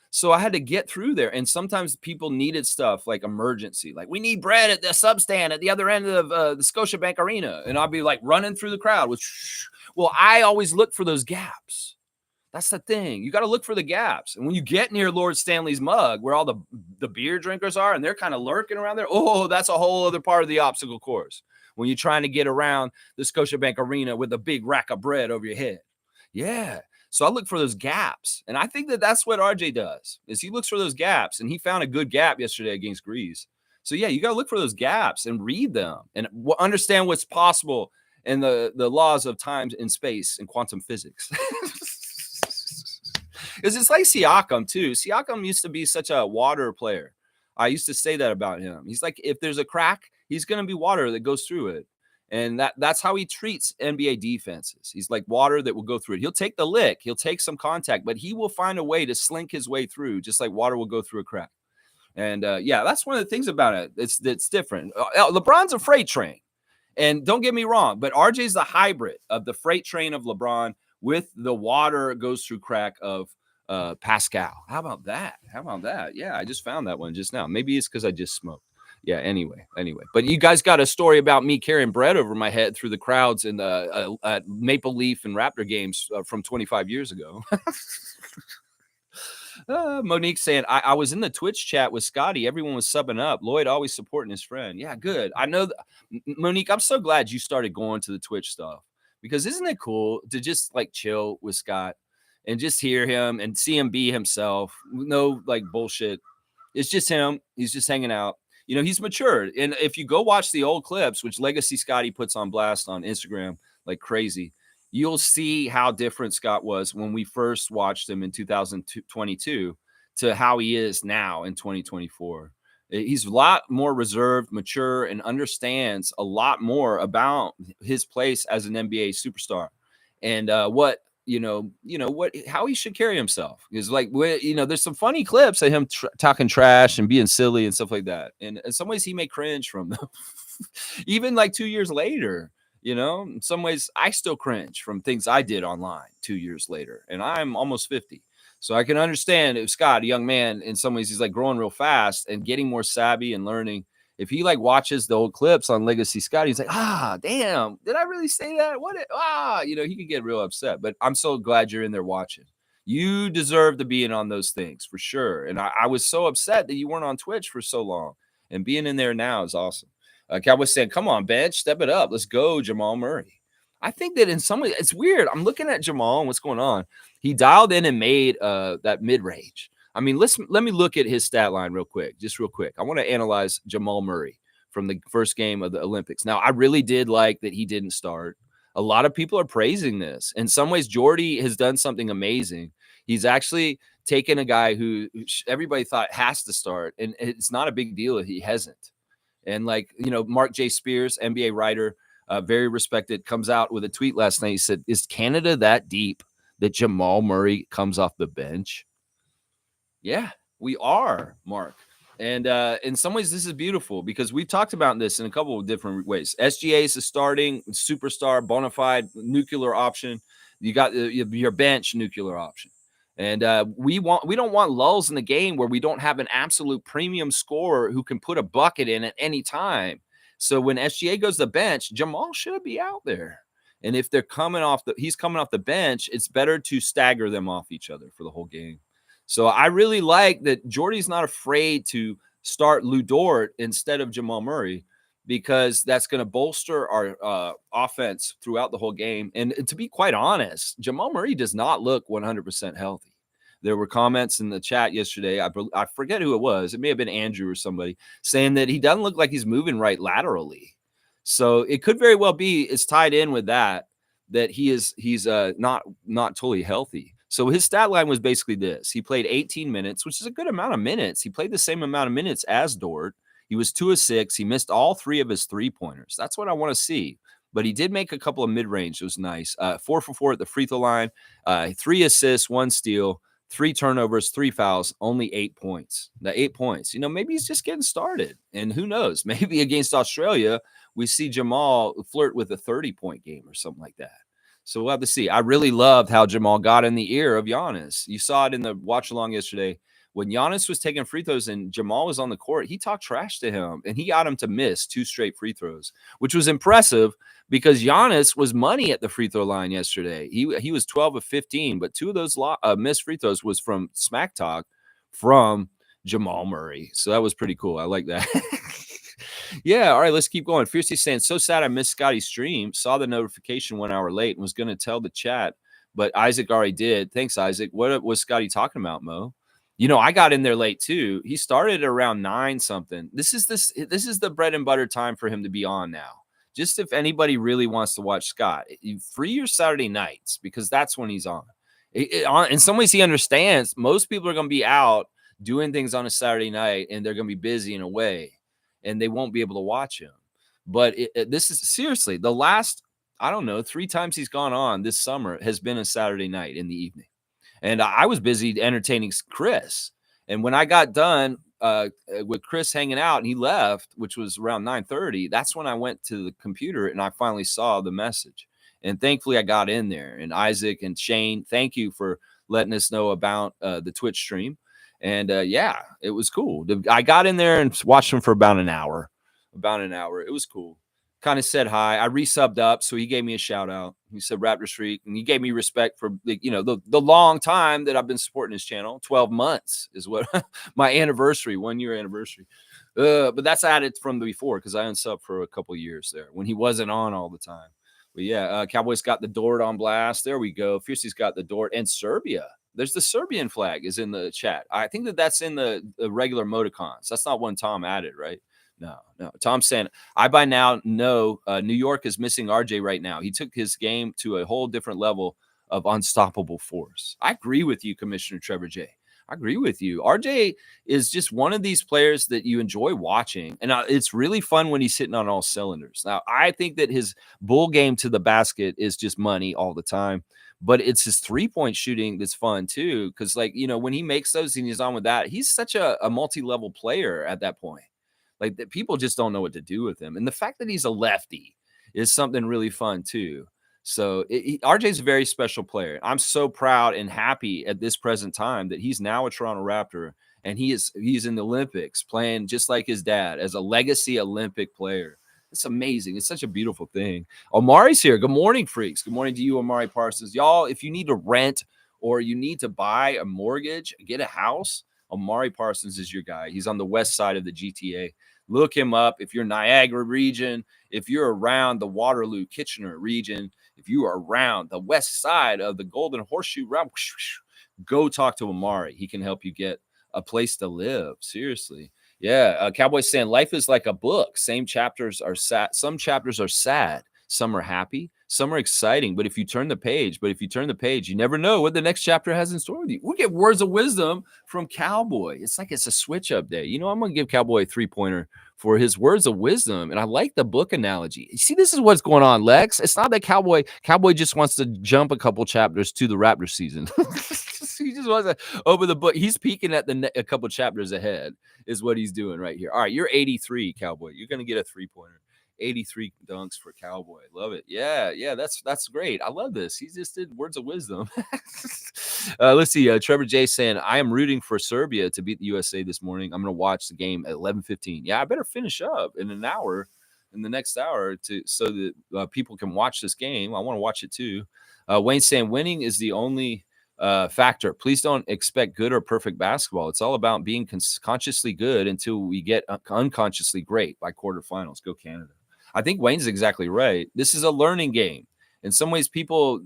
So I had to get through there. And sometimes people needed stuff like emergency, like we need bread at the sub stand at the other end of the Scotiabank Arena. And I'll be like running through the crowd. Well, I always look for those gaps. That's the thing. You got to look for the gaps. And when you get near Lord Stanley's mug, where all the beer drinkers are, and they're kind of lurking around there, oh, that's a whole other part of the obstacle course. When you're trying to get around the Scotiabank Arena with a big rack of bread over your head. Yeah. So I look for those gaps. And I think that that's what RJ does, is he looks for those gaps. And he found a good gap yesterday against Greece. So, yeah, you got to look for those gaps and read them and understand what's possible in the laws of time and space and quantum physics. Because it's like Siakam, too. Siakam used to be such a water player. I used to say that about him. He's like, if there's a crack, he's going to be water that goes through it. And that's how he treats NBA defenses. He's like water that will go through it. He'll take the lick. He'll take some contact, but he will find a way to slink his way through, just like water will go through a crack. And, yeah, that's one of the things about it. It's different. LeBron's a freight train. And don't get me wrong, but RJ's the hybrid of the freight train of LeBron with the water goes through crack of Pascal. How about that? Yeah, I just found that one just now. Maybe it's because I just smoked. Yeah, anyway. But you guys got a story about me carrying bread over my head through the crowds in the Maple Leaf and Raptor games from 25 years ago. Monique saying, I was in the Twitch chat with Scotty. Everyone was subbing up. Lloyd always supporting his friend. Yeah, good. I know. Monique, I'm so glad you started going to the Twitch stuff, because isn't it cool to just like chill with Scott and just hear him and see him be himself? No like bullshit. It's just him. He's just hanging out. You know, he's matured. And if you go watch the old clips, which Legacy Scotty puts on blast on Instagram like crazy, you'll see how different Scott was when we first watched him in 2022 to how he is now in 2024. He's a lot more reserved, mature, and understands a lot more about his place as an NBA superstar and what how he should carry himself. Is like, there's some funny clips of him talking trash and being silly and stuff like that. And in some ways he may cringe from them, even like 2 years later. In some ways I still cringe from things I did online 2 years later, and I'm almost 50. So I can understand if Scott, a young man, in some ways he's like growing real fast and getting more savvy and learning. If he like watches the old clips on Legacy Scott, he's like, damn, did I really say that? He could get real upset. But I'm so glad you're in there watching. You deserve to be in on those things for sure. And I was so upset that you weren't on Twitch for so long, and being in there now is awesome. Cowboys saying, come on, bench, step it up. Let's go, Jamal Murray. I think that in some way, it's weird. I'm looking at Jamal and what's going on. He dialed in and made that mid-range. I mean, let me look at his stat line real quick. I want to analyze Jamal Murray from the first game of the Olympics. Now, I really did like that he didn't start. A lot of people are praising this. In some ways, Jordy has done something amazing. He's actually taken a guy who everybody thought has to start, and it's not a big deal if he hasn't. And like, Mark J. Spears, NBA writer, very respected, comes out with a tweet last night. He said, "Is Canada that deep that Jamal Murray comes off the bench?" Yeah, we are, Mark. And in some ways, this is beautiful because we've talked about this in a couple of different ways. SGA is a starting superstar, bona fide nuclear option. You got your bench nuclear option. And we don't want lulls in the game where we don't have an absolute premium scorer who can put a bucket in at any time. So when SGA goes to the bench, Jamal should be out there. And if he's coming off the bench, it's better to stagger them off each other for the whole game. So I really like that Jordy's not afraid to start Lou Dort instead of Jamal Murray, because that's going to bolster our offense throughout the whole game. And to be quite honest, Jamal Murray does not look 100% healthy. There were comments in the chat yesterday. I forget who it was. It may have been Andrew or somebody saying that he doesn't look like he's moving right laterally. So it could very well be it's tied in with that he's not totally healthy. So his stat line was basically this. He played 18 minutes, which is a good amount of minutes. He played the same amount of minutes as Dort. He was 2 of 6. He missed all 3 of his 3-pointers. That's what I want to see. But he did make a couple of mid-range. It was nice. 4 for 4 at the free throw line, 3 assists, 1 steal, 3 turnovers, 3 fouls, only 8 points. The 8 points. Maybe he's just getting started. And who knows? Maybe against Australia, we see Jamal flirt with a 30-point game or something like that. So we'll have to see. I really loved how Jamal got in the ear of Giannis. You saw it in the watch along yesterday. When Giannis was taking free throws and Jamal was on the court, he talked trash to him, and he got him to miss 2 straight free throws, which was impressive because Giannis was money at the free throw line yesterday. He was 12 of 15, but 2 of those missed free throws was from smack talk from Jamal Murray. So that was pretty cool. I like that. Yeah, all right, let's keep going. Fiercely saying, so sad I missed Scotty's stream. Saw the notification 1 hour late and was going to tell the chat, but Isaac already did. Thanks, Isaac. What was Scotty talking about, Mo? I got in there late too. He started around 9 something. This is the bread and butter time for him to be on now. Just if anybody really wants to watch Scott, free your Saturday nights because that's when he's on. In some ways, he understands most people are going to be out doing things on a Saturday night and they're going to be busy in a way, and they won't be able to watch him. But this is seriously the last, 3 times he's gone on this summer has been a Saturday night in the evening. And I was busy entertaining Chris. And when I got done with Chris hanging out and he left, which was around 9:30, that's when I went to the computer and I finally saw the message. And thankfully I got in there. And Isaac and Shane, thank you for letting us know about the Twitch stream. And yeah, it was cool. I got in there and watched him for about an hour. It was cool. Kind of said hi. I resubbed up, so he gave me a shout out. He said Raptor Streak, and he gave me respect for the long time that I've been supporting his channel. 12 months is what my anniversary, 1 year anniversary. But that's added from before because I unsubbed for a couple years there when he wasn't on all the time. But yeah, Cowboys got the Dort on blast. There we go. Fiercey's got the Dort and Serbia. There's the Serbian flag is in the chat. I think that's in the regular emoticons. That's not one Tom added, right? No. Tom's saying, I by now know New York is missing RJ right now. He took his game to a whole different level of unstoppable force. I agree with you, Commissioner Trevor J. I agree with you. RJ is just one of these players that you enjoy watching. And it's really fun when he's hitting on all cylinders. Now, I think that his bull game to the basket is just money all the time. But it's his 3-point shooting that's fun, too. Because, when he makes those and he's on with that, he's such a multi-level player at that point. Like that, people just don't know what to do with him. And the fact that he's a lefty is something really fun, too. So RJ's a very special player. I'm so proud and happy at this present time that he's now a Toronto Raptor. And he's in the Olympics playing just like his dad as a legacy Olympic player. It's amazing. It's such a beautiful thing. Omari's here. Good morning, freaks. Good morning to you, Omari Parsons. Y'all, if you need to rent or you need to buy a mortgage, get a house, Omari Parsons is your guy. He's on the west side of the GTA. Look him up. If you're Niagara region, if you're around the Waterloo, Kitchener region, if you are around the west side of the Golden Horseshoe route, go talk to Omari. He can help you get a place to live. Seriously. Yeah. Cowboys saying life is like a book. Some chapters are sad. Some are happy. Some are exciting, but if you turn the page, you never know what the next chapter has in store with you. We get words of wisdom from Cowboy. It's like it's a switch up day. You know, I'm going to give Cowboy a 3-pointer for his words of wisdom. And I like the book analogy. You see, this is what's going on, Lex. It's not that Cowboy just wants to jump a couple chapters to the Raptor season. He just wants to open the book. He's peeking at a couple chapters ahead is what he's doing right here. All right, you're 83, Cowboy. You're going to get a 3-pointer. 83 dunks for Cowboy. Love it. Yeah, that's great. I love this. He just did words of wisdom. Let's see. Trevor J saying, I am rooting for Serbia to beat the USA this morning. I'm going to watch the game at 11:15. Yeah, I better finish up in an hour, in the next hour, so that people can watch this game. I want to watch it too. Wayne saying, winning is the only factor. Please don't expect good or perfect basketball. It's all about being consciously good until we get unconsciously great by quarterfinals. Go Canada. I think Wayne's exactly right. This is a learning game. In some ways, people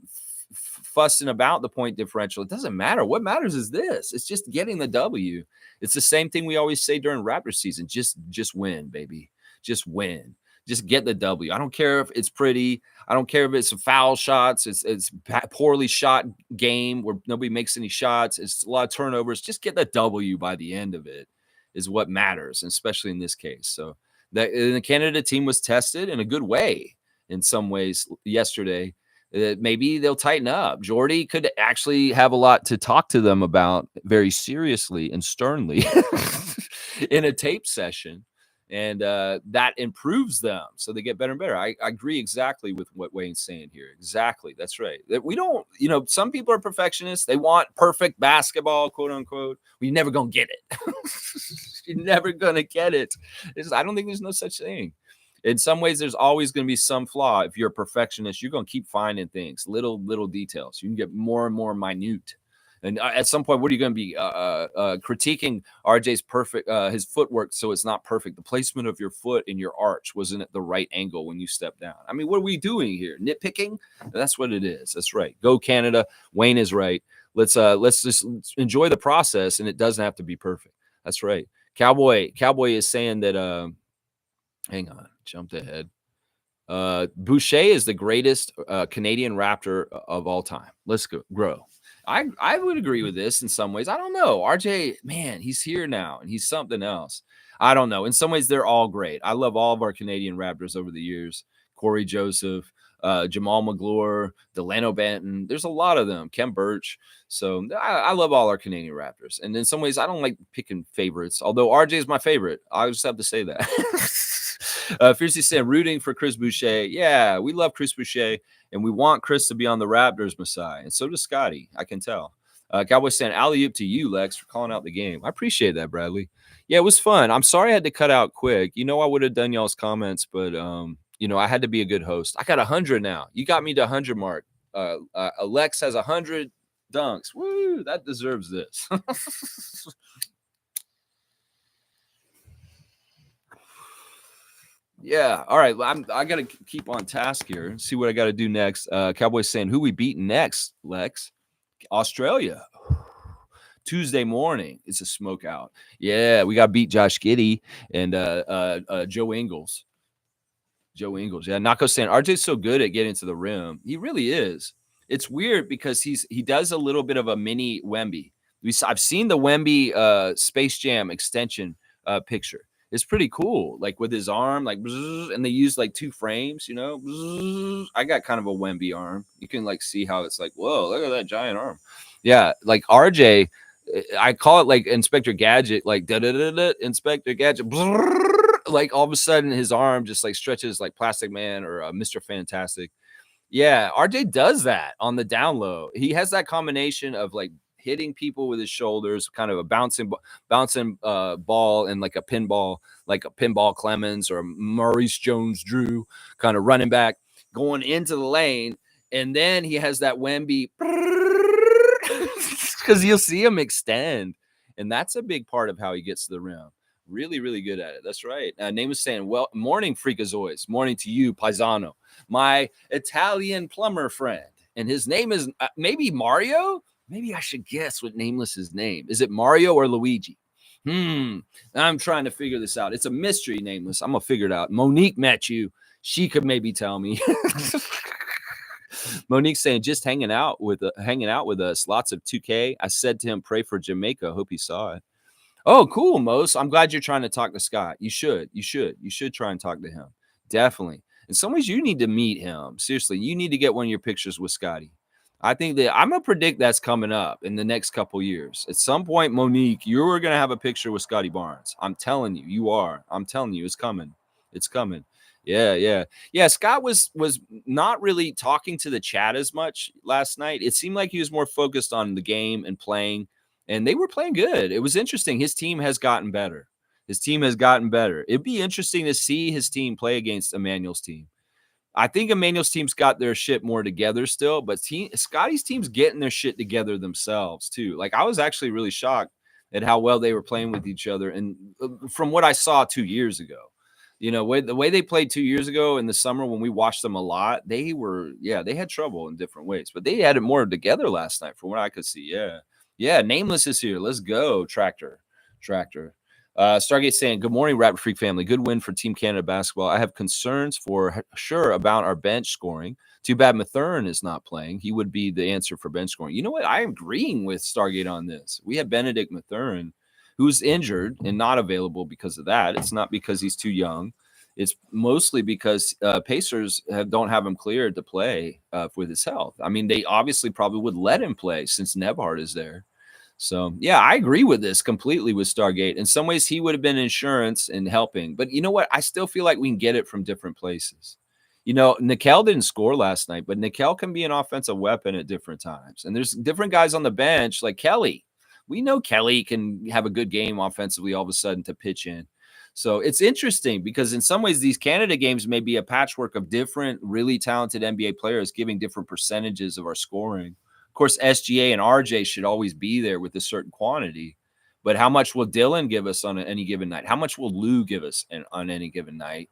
fussing about the point differential. It doesn't matter. What matters is this. It's just getting the W. It's the same thing we always say during Raptor season. Just win, baby. Just win. Just get the W. I don't care if it's pretty. I don't care if it's foul shots. It's poorly shot game where nobody makes any shots. It's a lot of turnovers. Just get the W by the end of it is what matters, especially in this case. So the Canada team was tested in a good way in some ways yesterday. Maybe they'll tighten up. Jordy could actually have a lot to talk to them about very seriously and sternly in a tape session. And that improves them. So they get better and better. I agree exactly with what Wayne's saying here. Exactly. That's right. That we don't, some people are perfectionists. They want perfect basketball, quote unquote. We're never going to get it. You're never going to get it. I don't think there's no such thing. In some ways, there's always going to be some flaw. If you're a perfectionist, you're going to keep finding things, little details. You can get more and more minute. And at some point, what are you going to be critiquing RJ's perfect, his footwork so it's not perfect? The placement of your foot in your arch wasn't at the right angle when you step down. I mean, what are we doing here? Nitpicking? That's what it is. That's right. Go Canada. Wayne is right. Let's just enjoy the process, and it doesn't have to be perfect. That's right. Cowboy is saying that. Hang on, jumped ahead. Boucher is the greatest Canadian Raptor of all time. Let's go grow. I would agree with this in some ways. I don't know. RJ, man, he's here now and he's something else. I don't know. In some ways, they're all great. I love all of our Canadian Raptors over the years. Corey Joseph, Jamal McGlure, Delano Banton. There's a lot of them. Kem Birch. So I love all our Canadian Raptors. And in some ways, I don't like picking favorites, although RJ is my favorite. I just have to say that. Fiercely saying, rooting for Chris Boucher. Yeah, we love Chris Boucher, and we want Chris to be on the Raptors, Messiah. And so does Scotty, I can tell. Cowboy saying, alley-oop to you, Lex, for calling out the game. I appreciate that, Bradley. Yeah, it was fun. I'm sorry I had to cut out quick. I would have done y'all's comments, but, I had to be a good host. I got 100 now. You got me to 100 mark. Lex has 100 dunks. Woo, that deserves this. Yeah. All right. I got to keep on task here. See what I got to do next. Cowboys saying, who we beat next, Lex? Australia. Tuesday morning. It's a smoke out. Yeah. We got to beat Josh Giddey and Joe Ingles. Yeah. Nako saying, RJ's so good at getting to the rim. He really is. It's weird because he does a little bit of a mini Wemby. I've seen the Wemby Space Jam extension picture. It's pretty cool, like with his arm, like, and they use like 2 frames, I got kind of a Wemby arm. You can like see how it's like, whoa, look at that giant arm. Yeah, like RJ, I call it like Inspector Gadget, like Inspector Gadget. Like all of a sudden his arm just like stretches like Plastic Man or Mr. Fantastic. Yeah, RJ does that on the down low. He has that combination of like hitting people with his shoulders, kind of a bouncing ball and like a pinball Clemens or Maurice Jones-Drew kind of running back, going into the lane. And then he has that Wemby because you'll see him extend. And that's a big part of how he gets to the rim. Really, really good at it. That's right. Name is saying, well, morning, Freakazoids. Morning to you, Paisano, my Italian plumber friend. And his name is maybe Mario. Maybe I should guess what Nameless's name. Is it Mario or Luigi? I'm trying to figure this out. It's a mystery, Nameless. I'm going to figure it out. Monique met you. She could maybe tell me. Monique saying, just hanging out with us. Lots of 2K. I said to him, pray for Jamaica. Hope he saw it. Oh, cool, Mos. I'm glad you're trying to talk to Scott. You should try and talk to him. Definitely. In some ways, you need to meet him. Seriously, you need to get one of your pictures with Scotty. I think that I'm gonna predict that's coming up in the next couple years. At some point, Monique, you're gonna have a picture with Scotty Barnes. I'm telling you, you are. I'm telling you, it's coming. It's coming. Yeah. Scott was not really talking to the chat as much last night. It seemed like he was more focused on the game and playing, and they were playing good. It was interesting. His team has gotten better. It'd be interesting to see his team play against Emmanuel's team. I think Emmanuel's team's got their shit more together still, but Scotty's team's getting their shit together themselves too. Like, I was actually really shocked at how well they were playing with each other, and from what I saw 2 years ago. The way they played 2 years ago in the summer when we watched them a lot, they had trouble in different ways, but they had it more together last night from what I could see. Yeah. Nameless is here. Let's go. Tractor. Stargate saying, good morning, Rapid Freak family. Good win for Team Canada basketball. I have concerns for sure about our bench scoring. Too bad Mathern is not playing. He would be the answer for bench scoring. You know what? I'm agreeing with Stargate on this. We have Benedict Mathern, who's injured and not available because of that. It's not because he's too young. It's mostly because Pacers don't have him cleared to play with his health. I mean, they obviously probably would let him play since Nebhard is there. So, yeah, I agree with this completely with Stargate. In some ways, he would have been insurance and helping. But you know what? I still feel like we can get it from different places. Nickel didn't score last night, but Nickel can be an offensive weapon at different times. And there's different guys on the bench like Kelly. We know Kelly can have a good game offensively all of a sudden to pitch in. So it's interesting because in some ways, these Canada games may be a patchwork of different really talented NBA players giving different percentages of our scoring. Of course, SGA and RJ should always be there with a certain quantity. But how much will Dylan give us on any given night? How much will Lou give us on any given night?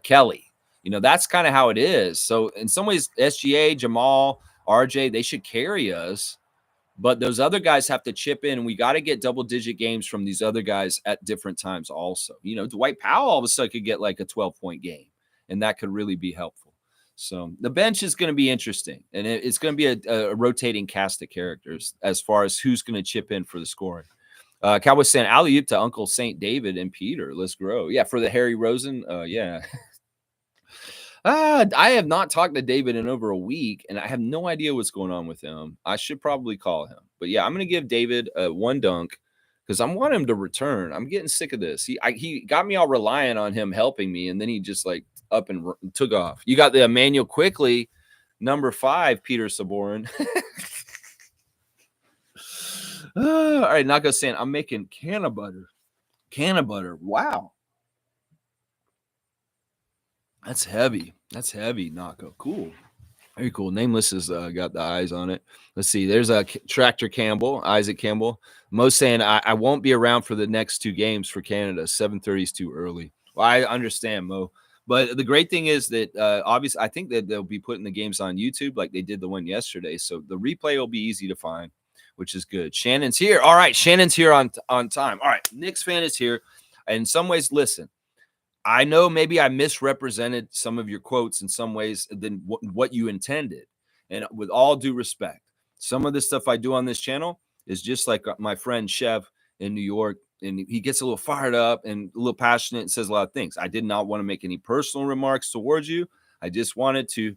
Kelly. That's kind of how it is. So in some ways, SGA, Jamal, RJ, they should carry us. But those other guys have to chip in, and we got to get double-digit games from these other guys at different times also. Dwight Powell all of a sudden could get like a 12-point game, and that could really be helpful. So the bench is going to be interesting, and it's going to be a rotating cast of characters as far as who's going to chip in for the scoring. Cowboys saying, alley-oop to Uncle St. David and Peter. Let's grow. Yeah, for the Harry Rosen. Yeah. I have not talked to David in over a week, and I have no idea what's going on with him. I should probably call him. But, yeah, I'm going to give David one dunk because I want him to return. I'm getting sick of this. He got me all reliant on him helping me, and then he just, up and took off. You got the Emmanuel Quickly, number 5, Peter Saborin. All right, Nako saying, I'm making can of butter. Wow. That's heavy. Nako. Cool. Very cool. Nameless has got the eyes on it. Let's see. There's a Tractor Campbell, Isaac Campbell. Mo saying, I won't be around for the next 2 games for Canada. 7:30 is too early. Well, I understand, Mo. But the great thing is that obviously I think that they'll be putting the games on YouTube like they did the one yesterday. So the replay will be easy to find, which is good. Shannon's here. All right. Shannon's here on time. All right. Knicks fan is here. In some ways, listen. I know maybe I misrepresented some of your quotes in some ways than what you intended. And with all due respect, some of the stuff I do on this channel is just like my friend Chev in New York. And he gets a little fired up and a little passionate and says a lot of things. I did not want to make any personal remarks towards you. I just wanted to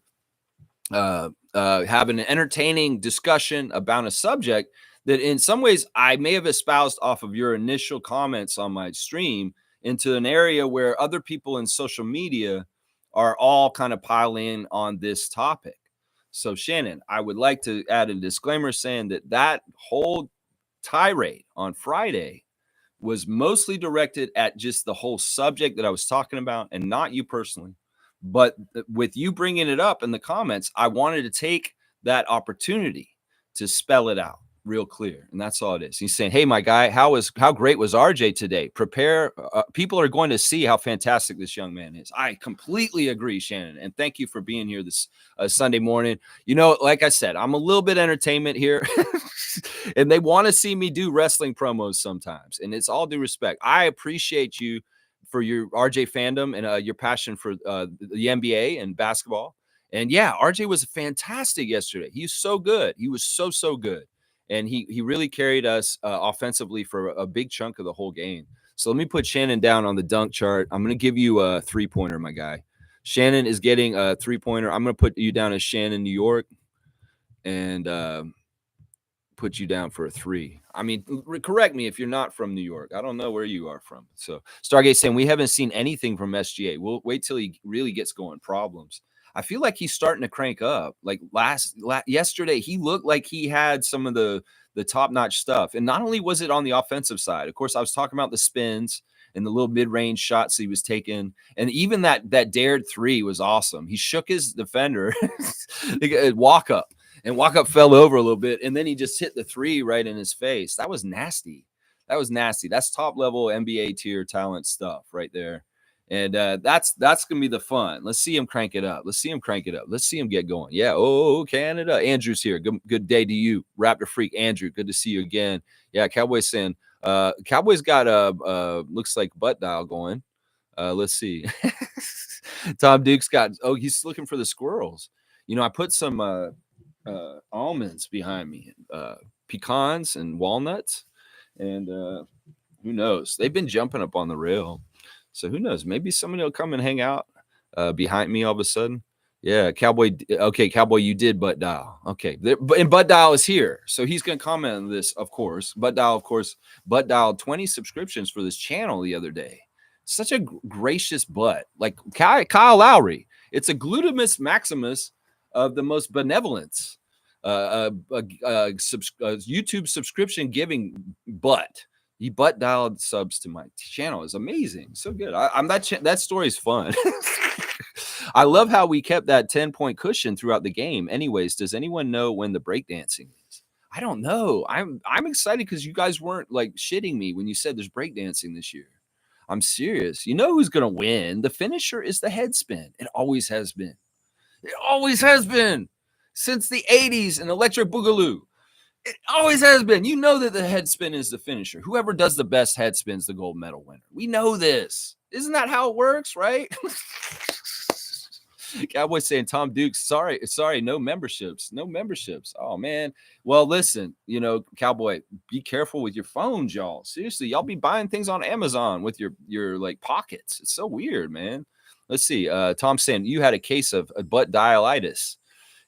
have an entertaining discussion about a subject that in some ways I may have espoused off of your initial comments on my stream into an area where other people in social media are all kind of piling on this topic. So, Shannon, I would like to add a disclaimer saying that whole tirade on Friday was mostly directed at just the whole subject that I was talking about and not you personally. But with you bringing it up in the comments, I wanted to take that opportunity to spell it out real clear. And that's all it is. He's saying, hey, my guy, how great was RJ today? Prepare. People are going to see how fantastic this young man is. I completely agree, Shannon. And thank you for being here this Sunday morning. Like I said, I'm a little bit entertainment here. And they want to see me do wrestling promos sometimes. And it's all due respect. I appreciate you for your RJ fandom and your passion for the NBA and basketball. And yeah, RJ was fantastic yesterday. He was so good. He was so good. And he really carried us offensively for a big chunk of the whole game. So let me put Shannon down on the dunk chart. I'm going to give you a 3-pointer, my guy. Shannon is getting a 3-pointer. I'm going to put you down as Shannon, New York, and put you down for a 3. I mean, correct me if you're not from New York. I don't know where you are from. So Stargate saying we haven't seen anything from SGA. We'll wait till he really gets going. Problems. I feel like he's starting to crank up. Like yesterday, he looked like he had some of the top-notch stuff. And not only was it on the offensive side, of course, I was talking about the spins and the little mid-range shots he was taking. And even that dared 3 was awesome. He shook his defender, walk up. And walk up fell over a little bit, and then he just hit the 3 right in his face. That was nasty. That's top level NBA tier talent stuff right there. And that's gonna be the fun. Let's see him crank it up. Let's see him get going. Yeah. Oh, Canada. Andrew's here. Good day to you, Raptor Freak. Andrew, good to see you again. Yeah, Cowboys saying Cowboys got looks like butt dial going. Let's see. Tom Duke's got. Oh, he's looking for the squirrels. I put some. Almonds behind me, pecans and walnuts, and who knows? They've been jumping up on the rail, so who knows? Maybe somebody will come and hang out behind me all of a sudden. Yeah, Cowboy. Okay, Cowboy, you did butt dial. Okay, and butt dial is here, so he's going to comment on this, of course. Butt dial 20 subscriptions for this channel the other day. Such a gracious butt, like Kyle Lowry. It's a glutamus maximus of the most benevolence, YouTube subscription giving butt. He butt dialed subs to my channel. Is amazing, so good. That story is fun. I love how we kept that 10-point cushion throughout the game. Anyways, does anyone know when the breakdancing is? I don't know. I'm excited because you guys weren't like shitting me when you said there's breakdancing this year. I'm serious. You know who's gonna win? The finisher is the head spin. It always has been. It always has been since the 80s and Electric Boogaloo. It always has been. You know that the head spin is the finisher. Whoever does the best head spin's the gold medal winner. We know this. Isn't that how it works, right? Cowboy saying Tom Dukes, sorry, no memberships. Oh man. Well, listen, Cowboy, be careful with your phones, y'all. Seriously, y'all be buying things on Amazon with your like pockets. It's so weird, man. Let's see. Tom saying you had a case of butt dialitis.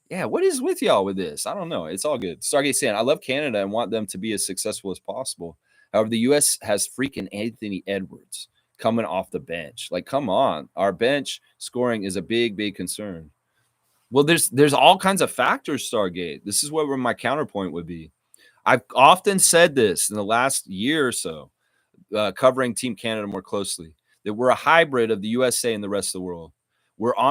Yeah, what is with y'all with this? I don't know. It's all good. Stargate saying I love Canada and want them to be as successful as possible. However, the U.S. has freaking Anthony Edwards coming off the bench. Like, come on. Our bench scoring is a big concern. Well, there's all kinds of factors, Stargate. This is where my counterpoint would be. I've often said this in the last year or so, covering Team Canada more closely, that we're a hybrid of the USA and the rest of the world.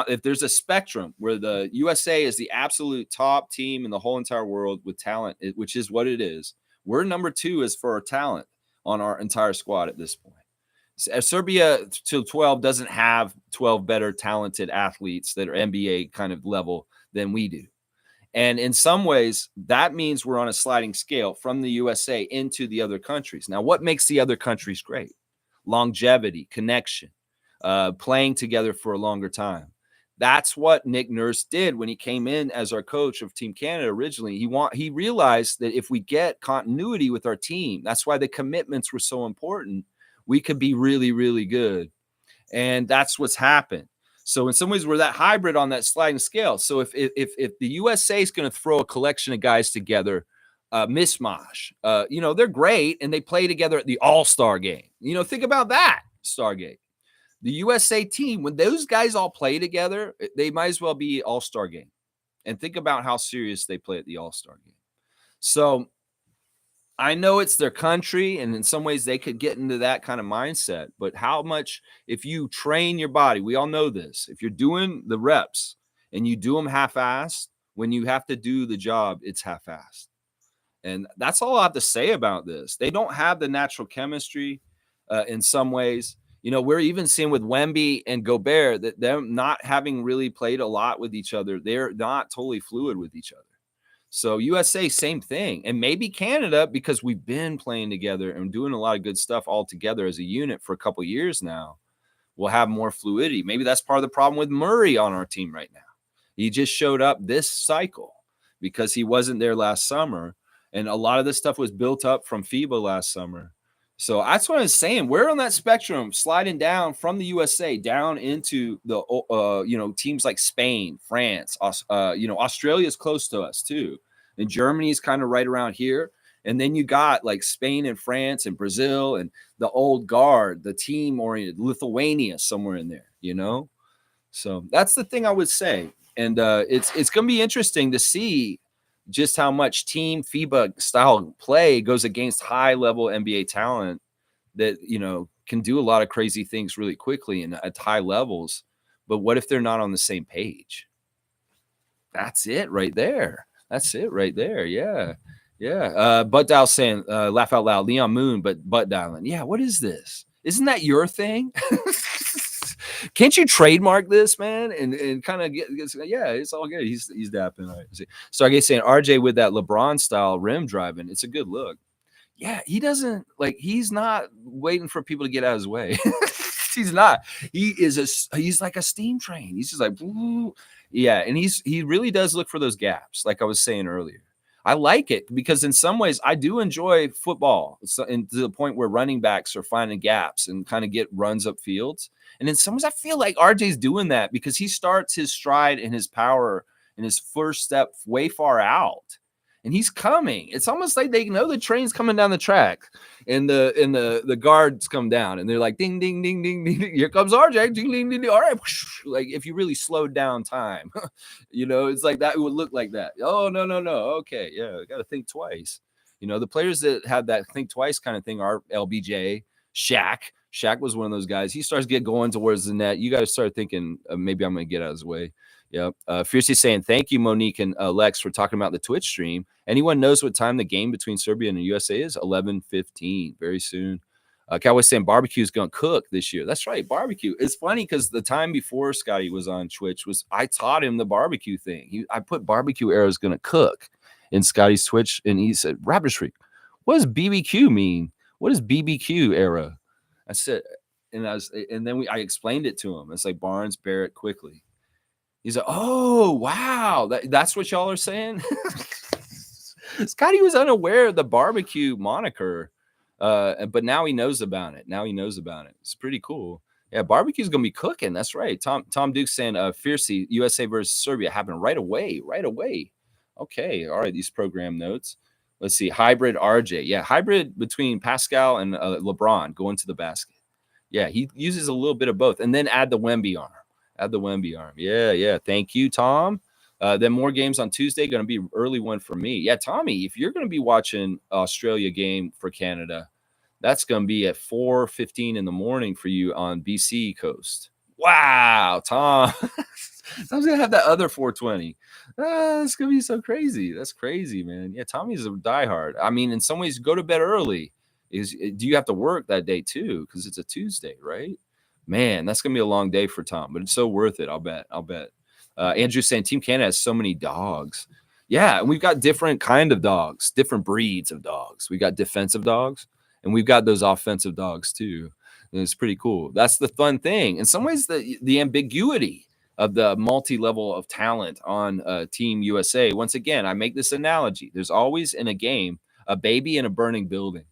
If there's a spectrum where the USA is the absolute top team in the whole entire world with talent, which is what it is, we're number 2 as for our talent on our entire squad at this point. Serbia to 12 doesn't have 12 better talented athletes that are NBA kind of level than we do. And in some ways, that means we're on a sliding scale from the USA into the other countries. Now, what makes the other countries great? Longevity, connection, playing together for a longer time. That's what Nick Nurse did when he came in as our coach of Team Canada originally. He realized that if we get continuity with our team, that's why the commitments were so important. We could be really, really good. And that's what's happened. So in some ways, we're that hybrid on that sliding scale. So if the USA is going to throw a collection of guys together, mishmash, they're great and they play together at the All-Star game. Think about that, Stargate. The USA team, when those guys all play together, they might as well be All-Star game. And think about how serious they play at the All-Star game. So I know it's their country, and in some ways they could get into that kind of mindset. But how much, if you train your body, we all know this, if you're doing the reps and you do them half-assed, when you have to do the job, it's half-assed. And that's all I have to say about this. They don't have the natural chemistry in some ways. We're even seeing with Wemby and Gobert that them not having really played a lot with each other, they're not totally fluid with each other. So USA, same thing. And maybe Canada, because we've been playing together and doing a lot of good stuff all together as a unit for a couple of years now, will have more fluidity. Maybe that's part of the problem with Murray on our team right now. He just showed up this cycle because he wasn't there last summer. And a lot of this stuff was built up from FIBA last summer. So that's what I was saying. We're on that spectrum, sliding down from the USA down into the teams like Spain, France, Australia is close to us too, and Germany is kind of right around here. And then you got like Spain and France and Brazil and the old guard, the team oriented Lithuania somewhere in there, So that's the thing I would say, and it's going to be interesting to see just how much team FIBA style play goes against high level NBA talent that, can do a lot of crazy things really quickly and at high levels. But what if they're not on the same page? That's it right there. Yeah. Yeah. Butt dial saying, laugh out loud, Leon Moon, but butt dialing. Yeah. What is this? Isn't that your thing? Can't you trademark this, man? And kind of get, yeah, it's all good. He's dapping. All right. Stargate saying RJ with that LeBron style rim driving. It's a good look. Yeah, he doesn't he's not waiting for people to get out of his way. He's not. He's like a steam train. He's just like, yeah, and he really does look for those gaps, like I was saying earlier. I like it because in some ways I do enjoy football, and to the point where running backs are finding gaps and kind of get runs up fields. And in some ways I feel like RJ's doing that because he starts his stride and his power and his first step way far out. And he's coming. It's almost like they know the train's coming down the track, and the guards come down, and they're like, ding, ding, ding, ding, ding. Here comes RJ. Ding, ding, ding, ding. All right. Like if you really slowed down time, it's like that. It would look like that. Oh, no. Okay. Yeah. Got to think twice. The players that have that think twice kind of thing are LBJ, Shaq. Shaq was one of those guys. He starts get going towards the net. You got to start thinking, maybe I'm going to get out of his way. Yep. Fiercely saying, thank you, Monique and Lex, for talking about the Twitch stream. Anyone knows what time the game between Serbia and the USA is? 11:15, very soon. Cowboy saying barbecue is going to cook this year. That's right, barbecue. It's funny because the time before Scotty was on Twitch I taught him the barbecue thing. I put barbecue arrows going to cook in Scotty's Twitch, and he said, Raptor Streak, what does BBQ mean? What is BBQ era? I said, and then I explained it to him. It's like Barnes, Barrett, quickly. He's like, oh, wow. That's what y'all are saying? Scotty was unaware of the barbecue moniker, but now he knows about it. It's pretty cool. Yeah, barbecue's going to be cooking. That's right. Tom Duke saying, fiercely, USA versus Serbia happened right away. Okay. All right, these program notes. Let's see. Hybrid RJ. Yeah, hybrid between Pascal and LeBron going to the basket. Yeah, he uses a little bit of both. And then add the Wemby arm. Yeah. Thank you, Tom. Then more games on Tuesday. Going to be early one for me. Yeah, Tommy, if you're going to be watching Australia game for Canada, that's going to be at 4:15 in the morning for you on BC coast. Wow, Tom. Tom's going to have that other 4:20. It's going to be so crazy. That's crazy, man. Yeah, Tommy's a diehard. I mean, in some ways, go to bed early. Do you have to work that day too? Because it's a Tuesday, right? Man, that's going to be a long day for Tom, but it's so worth it. I'll bet. Andrew saying Team Canada has so many dogs. Yeah, and we've got different kind of dogs, different breeds of dogs. We got defensive dogs, and we've got those offensive dogs too. And it's pretty cool. That's the fun thing. In some ways, the ambiguity of the multi-level of talent on Team USA. Once again, I make this analogy. There's always in a game a baby in a burning building,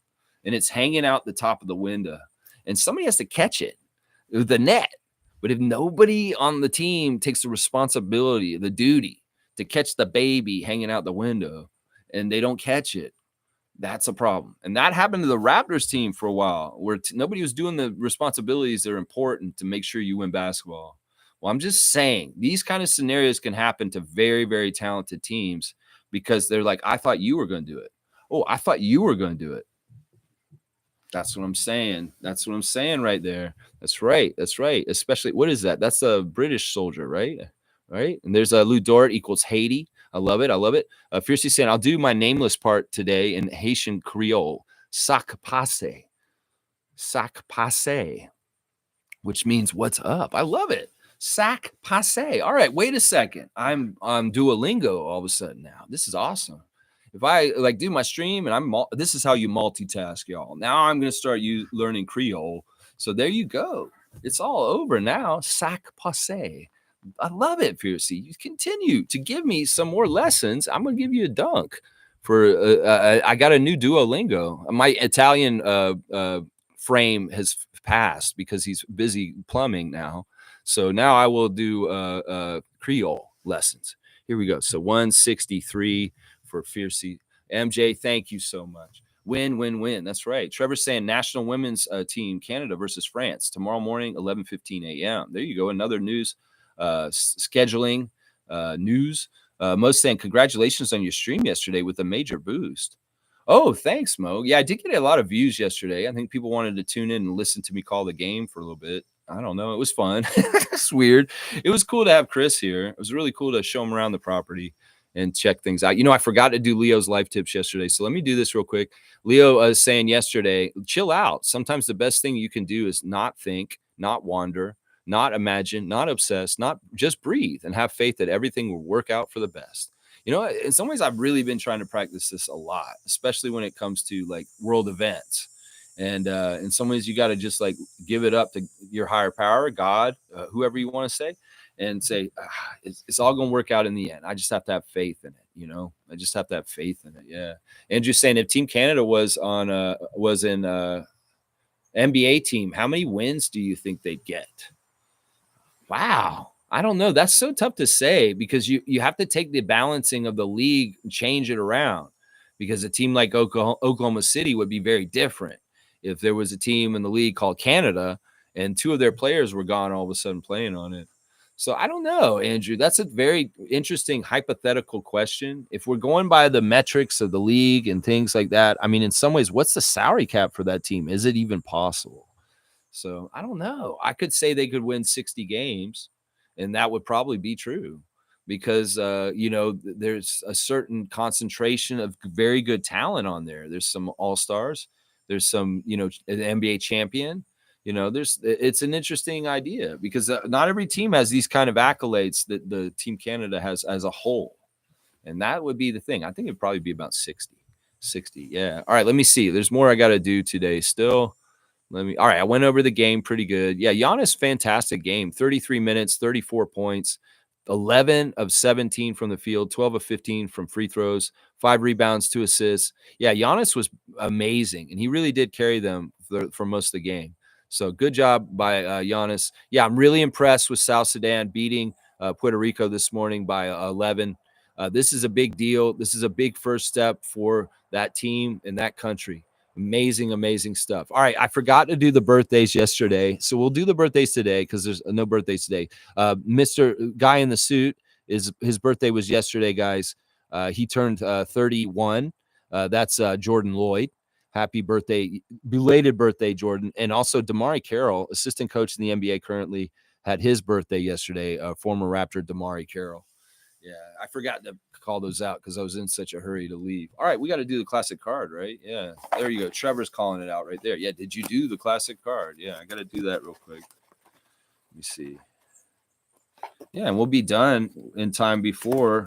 and it's hanging out the top of the window, and somebody has to catch it. The net. But if nobody on the team takes the responsibility, the duty to catch the baby hanging out the window, and they don't catch it, that's a problem. And that happened to the Raptors team for a while, where nobody was doing the responsibilities that are important to make sure you win basketball. Well, I'm just saying these kind of scenarios can happen to very, very talented teams because they're like, I thought you were going to do it. Oh, I thought you were going to do it. That's what I'm saying. Right there. That's right. Especially, what is that? That's a British soldier, right? And there's a Lou Dort equals Haiti. I love it. Fiercely saying, I'll do my nameless part today in Haitian Creole. Sac passe, which means what's up. I love it. Sac passe. All right, wait a second. I'm on Duolingo all of a sudden now. This is awesome. If I do my stream and this is how you multitask, y'all. Now I'm going to start learning Creole. So there you go. It's all over now. Sac passe. I love it, Fiercey. You continue to give me some more lessons. I'm gonna give you a dunk for. I got a new Duolingo. My Italian frame has passed because he's busy plumbing now. So now I will do Creole lessons. Here we go. So 163 for Fiercey. MJ, thank you so much. Win, win, win. That's right. Trevor's saying national women's team, Canada versus France, tomorrow morning, 11:15 a.m. There you go. Another news scheduling news. Most saying congratulations on your stream yesterday with a major boost. Oh, thanks, Mo. Yeah, I did get a lot of views yesterday. I think people wanted to tune in and listen to me call the game for a little bit. I don't know. It was fun. It's weird. It was cool to have Chris here. It was really cool to show him around the property and check things out. I forgot to do Leo's life tips yesterday. So let me do this real quick. Leo was saying yesterday, chill out. Sometimes the best thing you can do is not think, not wander, not imagine, not obsess, not just breathe and have faith that everything will work out for the best. In some ways, I've really been trying to practice this a lot, especially when it comes to like world events. And in some ways, you got to just like give it up to your higher power, God, whoever you want to say, and say, it's all going to work out in the end. I just have to have faith in it. I just have to have faith in it. Yeah. Andrew's saying if Team Canada was in NBA team, how many wins do you think they'd get? Wow. I don't know. That's so tough to say because you have to take the balancing of the league and change it around, because a team like Oklahoma City would be very different if there was a team in the league called Canada and two of their players were gone all of a sudden playing on it. So I don't know, Andrew. That's a very interesting hypothetical question. If we're going by the metrics of the league and things like that, I mean, in some ways, what's the salary cap for that team? Is it even possible? So I don't know. I could say they could win 60 games, and that would probably be true because, there's a certain concentration of very good talent on there. There's some all-stars. There's some, an NBA champion. It's an interesting idea because not every team has these kind of accolades that the Team Canada has as a whole. And that would be the thing. I think it'd probably be about 60. Yeah. All right. Let me see. There's more I got to do today still. All right. I went over the game pretty good. Yeah. Giannis, fantastic game. 33 minutes, 34 points, 11 of 17 from the field, 12 of 15 from free throws, 5 rebounds, 2 assists. Yeah. Giannis was amazing. And he really did carry them for most of the game. So good job by Giannis. Yeah. I'm really impressed with South Sudan beating Puerto Rico this morning by 11. This is a big deal. This is a big first step for that team and that country. Amazing stuff. All right. I forgot to do the birthdays yesterday. So we'll do the birthdays today because there's no birthdays today. Mr. Guy in the Suit, his birthday was yesterday, guys. He turned 31. That's Jordan Lloyd. Happy birthday, belated birthday, Jordan. And also Damari Carroll, assistant coach in the NBA currently, had his birthday yesterday, former Raptor Damari Carroll. Yeah, I forgot to call those out because I was in such a hurry to leave. All right, we got to do the classic card, right? Yeah, there you go. Trevor's calling it out right there. Yeah, did you do the classic card? Yeah, I got to do that real quick. Let me see. Yeah, and we'll be done in time before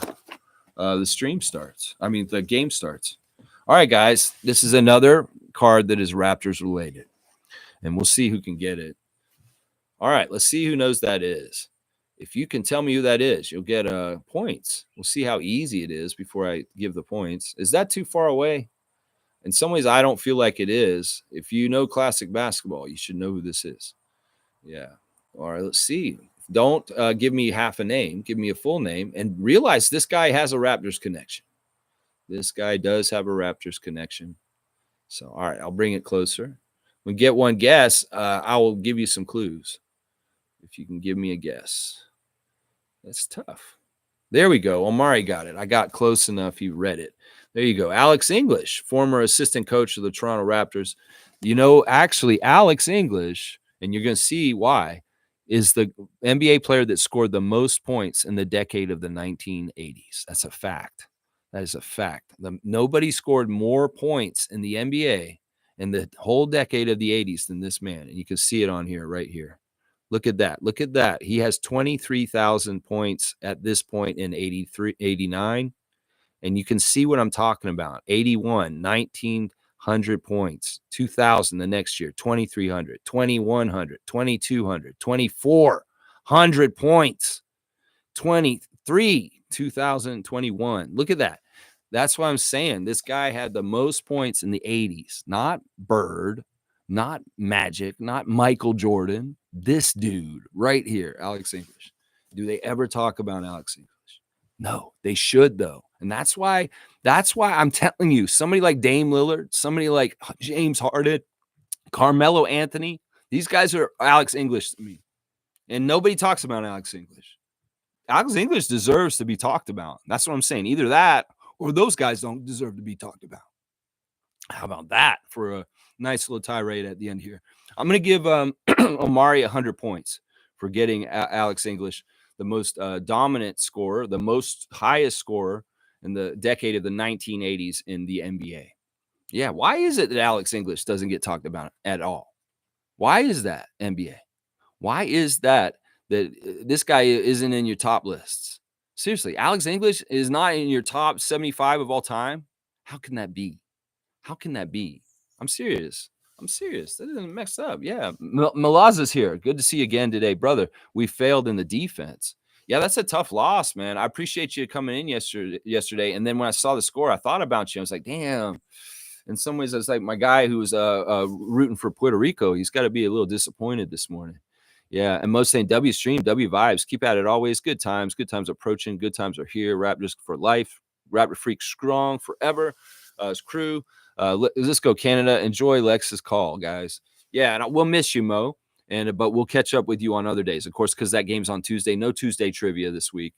the stream starts. I mean, the game starts. All right, guys, this is another card that is Raptors related, and we'll see who can get it. All right, let's see who knows that is. If you can tell me who that is, you'll get points. We'll see how easy it is before I give the points. Is that too far away? In some ways, I don't feel like it is. If you know classic basketball, you should know who this is. Yeah. All right, let's see. Don't give me half a name. Give me a full name. And realize this guy has a Raptors connection. This guy does have a Raptors connection. So, all right, I'll bring it closer. When we get one guess, I will give you some clues. If you can give me a guess. That's tough. There we go. Omari got it. I got close enough. He read it. There you go. Alex English, former assistant coach of the Toronto Raptors. Actually, Alex English, and you're going to see why, is the NBA player that scored the most points in the decade of the 1980s. That's a fact. That is a fact. Nobody scored more points in the NBA in the whole decade of the 80s than this man. And you can see it on here, right here. Look at that. Look at that. He has 23,000 points at this point in 83, 89. And you can see what I'm talking about. 81, 1,900 points. 2,000 the next year, 2,300, 2,100, 2,200, 2,400 points. 23, 2021. Look at that. That's what I'm saying. This guy had the most points in the 80s, not Bird, not Magic, not Michael Jordan. This dude right here, Alex English. Do they ever talk about Alex English? No, they should though. And that's why I'm telling you, somebody like Dame Lillard, somebody like James Harden, Carmelo Anthony, these guys are Alex English to me. And nobody talks about Alex English. Alex English deserves to be talked about. That's what I'm saying. Either that or those guys don't deserve to be talked about. How about that for a nice little tirade at the end here? I'm going to give Omari 100 points for getting Alex English, the most dominant scorer, the most highest scorer in the decade of the 1980s in the NBA. Yeah, why is it that Alex English doesn't get talked about at all? Why is that, NBA? Why is that this guy isn't in your top lists? Seriously, Alex English is not in your top 75 of all time? How can that be? How can that be? I'm serious. That isn't messed up. Yeah. Malaza's here. Good to see you again today, brother. We failed in the defense. Yeah, that's a tough loss, man. I appreciate you coming in yesterday. And then when I saw the score, I thought about you. I was like, damn. In some ways, I was like my guy who was rooting for Puerto Rico. He's got to be a little disappointed this morning. Yeah. And most saying W stream, W vibes. Keep at it always. Good times. Good times approaching. Good times are here. Raptors for life. Raptor Freak strong forever. His crew. Let's go Canada. Enjoy Lex's call, guys. Yeah, and we'll miss you, Mo. But we'll catch up with you on other days, of course, because that game's on Tuesday. No Tuesday trivia this week.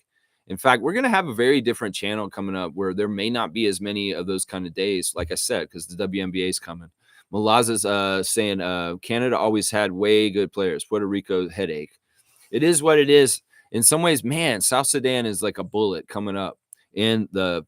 In fact, we're going to have a very different channel coming up where there may not be as many of those kind of days, like I said, because the WNBA is coming. Malaza's saying Canada always had way good players. Puerto Rico headache. It is what it is. In some ways, man, South Sudan is like a bullet coming up in the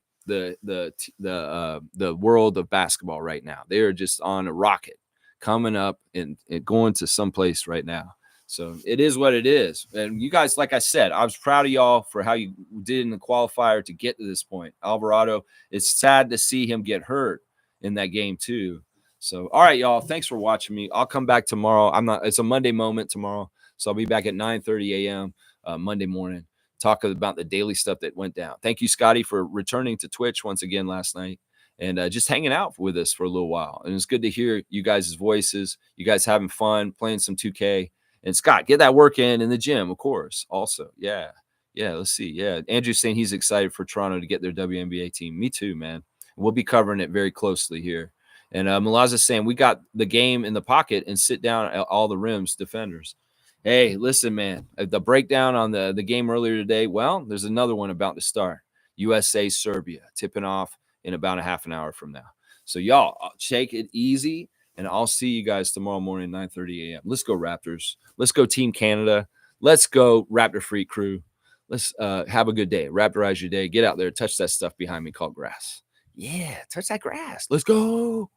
world of basketball right now. They are just on a rocket coming up and going to someplace right now. So it is what it is. And you guys, like I said, I was proud of y'all for how you did in the qualifier to get to this point. Alvarado, it's sad to see him get hurt in that game too. So, all right, y'all, thanks for watching me. I'll come back tomorrow. It's a Monday moment tomorrow. So I'll be back at 9:30 a.m. Monday morning, talking about the daily stuff that went down. Thank you, Scotty, for returning to Twitch once again last night and just hanging out with us for a little while. And it's good to hear you guys' voices. You guys having fun, playing some 2K. And Scott, get that work in the gym, of course. Also, yeah, let's see. Yeah, Andrew's saying he's excited for Toronto to get their WNBA team. Me too, man. We'll be covering it very closely here. And Malaza's saying we got the game in the pocket and sit down at all the rims defenders. Hey, listen, man, the breakdown on the game earlier today, well, there's another one about to start. USA, Serbia, tipping off in about a half an hour from now. So, y'all, take it easy. And I'll see you guys tomorrow morning, 9:30 a.m. Let's go Raptors. Let's go Team Canada. Let's go Raptor Freak crew. Let's have a good day. Raptorize your day. Get out there. Touch that stuff behind me called grass. Yeah, touch that grass. Let's go.